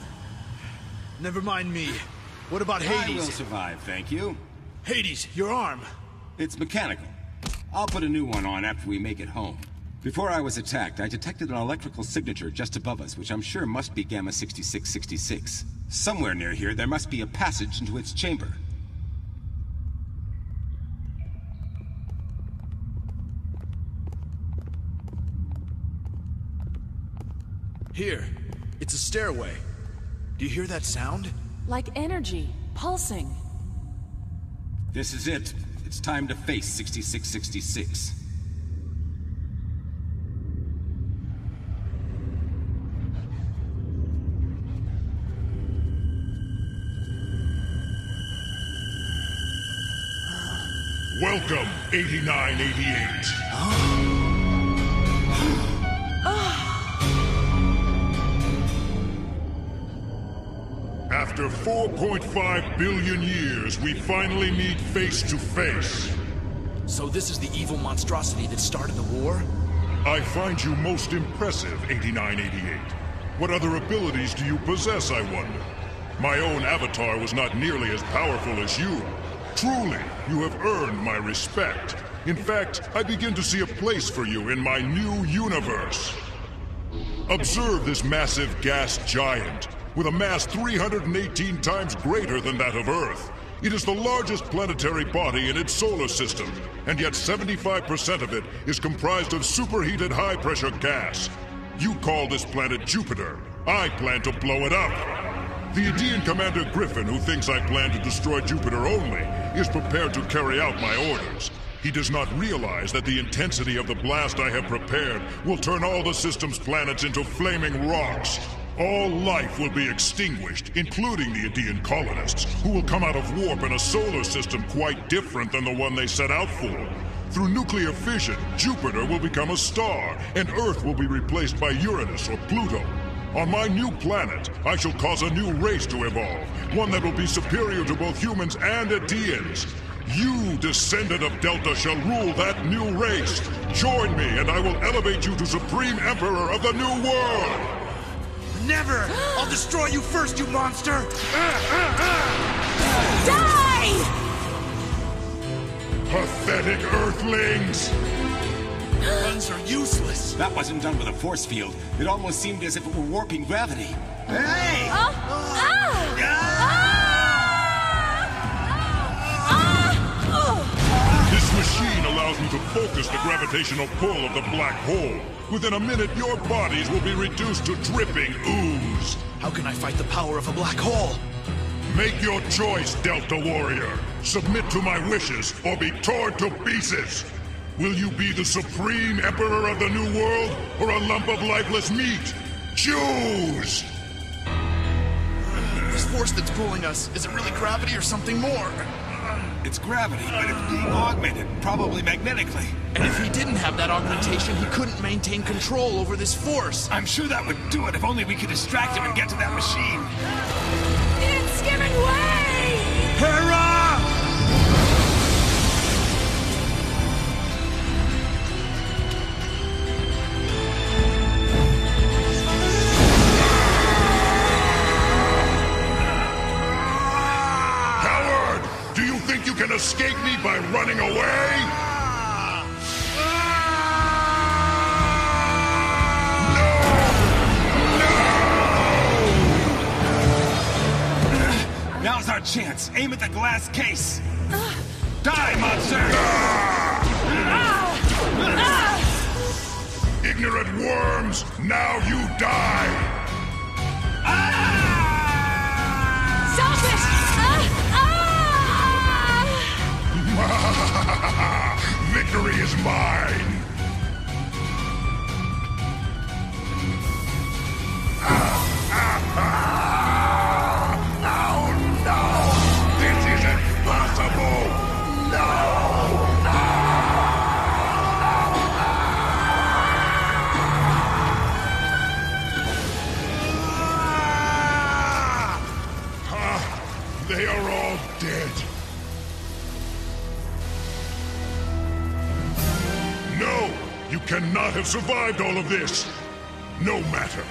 Never mind me. What about Hades? I will survive, thank you. Hades, your arm. It's mechanical. I'll put a new one on after we make it home. Before I was attacked, I detected an electrical signature just above us, which I'm sure must be Gamma 6666. Somewhere near here, there must be a passage into its chamber. Here. It's a stairway. Do you hear that sound? Like energy, pulsing. This is it. It's time to face 6666. Welcome, 8988. After 4.5 billion years, we finally meet face to face. So this is the evil monstrosity that started the war? I find you most impressive, 8988. What other abilities do you possess, I wonder? My own avatar was not nearly as powerful as you. Truly, you have earned my respect. In fact, I begin to see a place for you in my new universe. Observe this massive gas giant. With a mass 318 times greater than that of Earth. It is the largest planetary body in its solar system, and yet 75% of it is comprised of superheated high-pressure gas. You call this planet Jupiter. I plan to blow it up. The Aedean Commander Griffin, who thinks I plan to destroy Jupiter only, is prepared to carry out my orders. He does not realize that the intensity of the blast I have prepared will turn all the system's planets into flaming rocks. All life will be extinguished, including the Aedean colonists, who will come out of warp in a solar system quite different than the one they set out for. Through nuclear fission, Jupiter will become a star, and Earth will be replaced by Uranus or Pluto. On my new planet, I shall cause a new race to evolve, one that will be superior to both humans and Aedeans. You, descendant of Delta, shall rule that new race. Join me, and I will elevate you to Supreme Emperor of the New World! Never! I'll destroy you first, you monster! Die! Pathetic Earthlings! Guns are useless. That wasn't done with a force field. It almost seemed as if it were warping gravity. Hey! This machine allows me to focus the gravitational pull of the black hole. Within a minute, your bodies will be reduced to dripping ooze. How can I fight the power of a black hole? Make your choice, Delta Warrior. Submit to my wishes, or be torn to pieces. Will you be the supreme emperor of the new world, or a lump of lifeless meat? Choose! This force that's pulling us, is it really gravity or something more? It's gravity, but it's being augmented, probably magnetically. And if he didn't have that augmentation, he couldn't maintain control over this force. I'm sure that would do it if only we could distract him and get to that machine. It's giving way! Hera! You can escape me by running away? No! Now's our chance. Aim at the glass case. Die, monster! Ignorant worms, now you die! Selfish! Victory is mine! Oh no! This isn't possible! No! They are all dead. No! You cannot have survived all of this! No matter.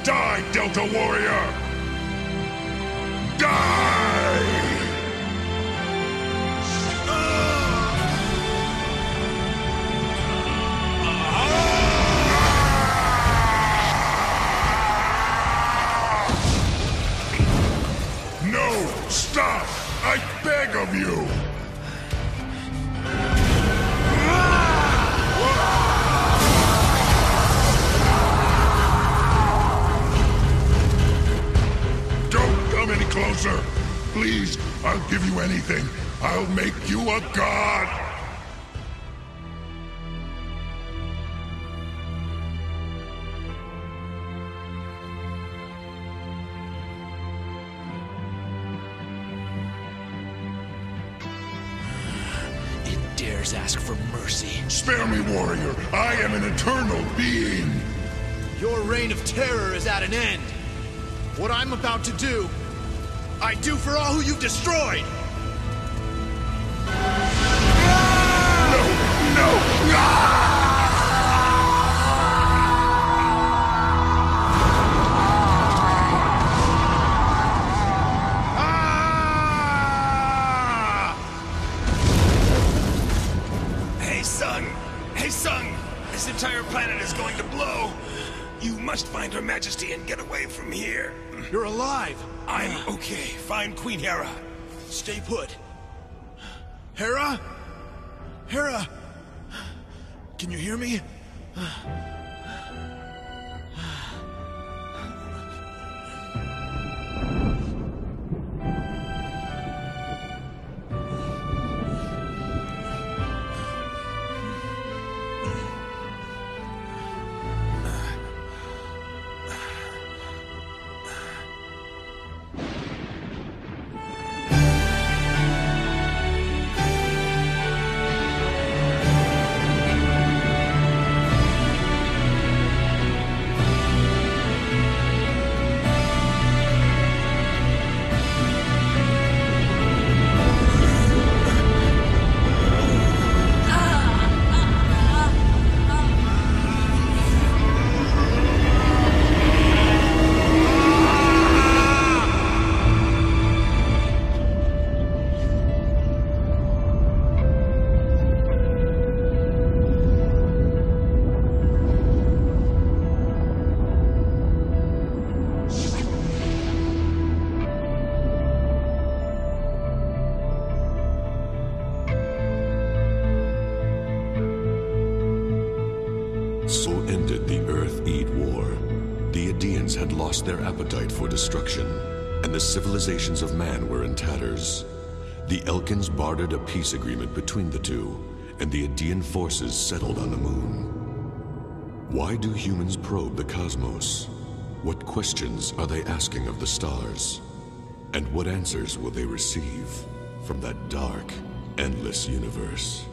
Die, Delta Warrior! Die! No! Stop! I beg of you! Any closer. Please, I'll give you anything. I'll make you a god. It dares ask for mercy. Spare me, warrior. I am an eternal being. Your reign of terror is at an end. What I'm about to do, I do for all who you've destroyed! Hey, son! Hey, son! This entire planet is going to blow! You must find Her Majesty and get away from here. You're alive! I'm okay. Find Queen Hera. Stay put. Hera? Hera! Can you hear me? So ended the Earth-Eat War. The Aedeans had lost their appetite for destruction, and the civilizations of man were in tatters. The Elkins bartered a peace agreement between the two, and the Aedean forces settled on the moon. Why do humans probe the cosmos? What questions are they asking of the stars? And what answers will they receive from that dark, endless universe?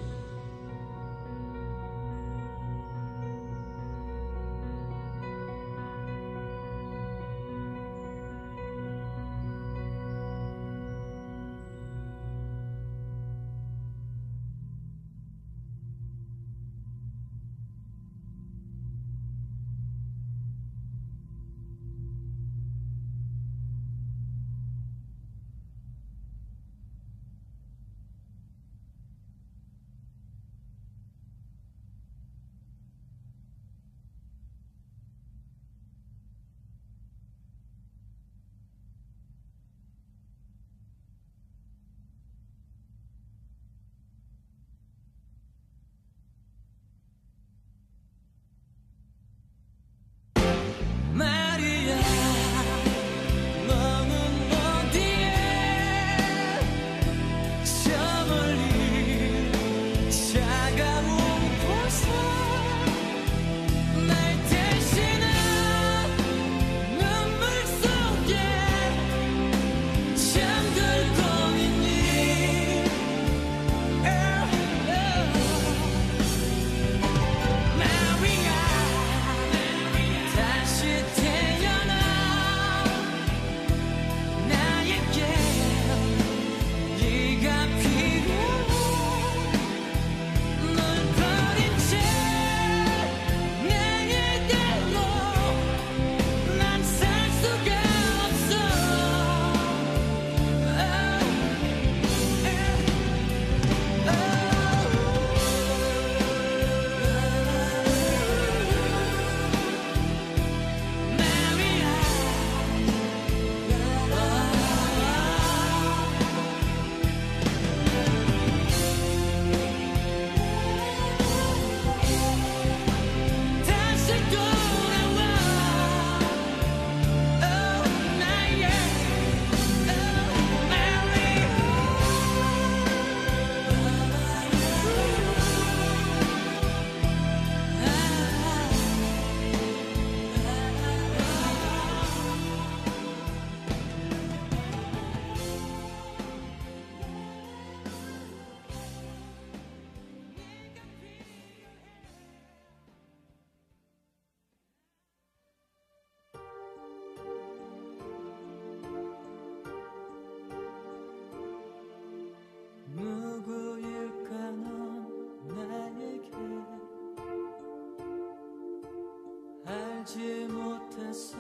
알지 못해서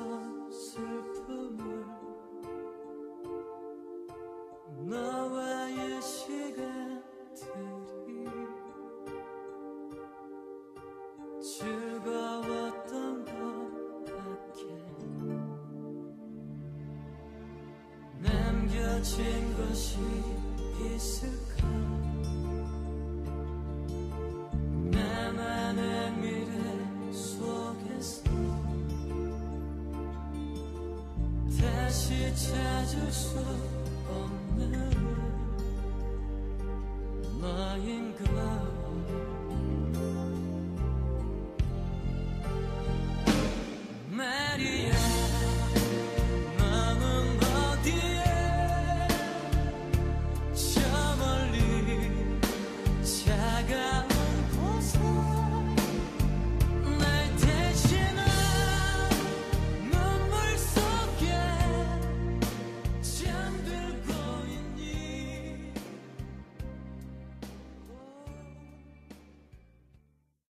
슬픔을 너와의 시간들이 즐거웠던 것밖에 남겨진 것이 있을까 나만의 미래 속에서 다시 찾을 수 없는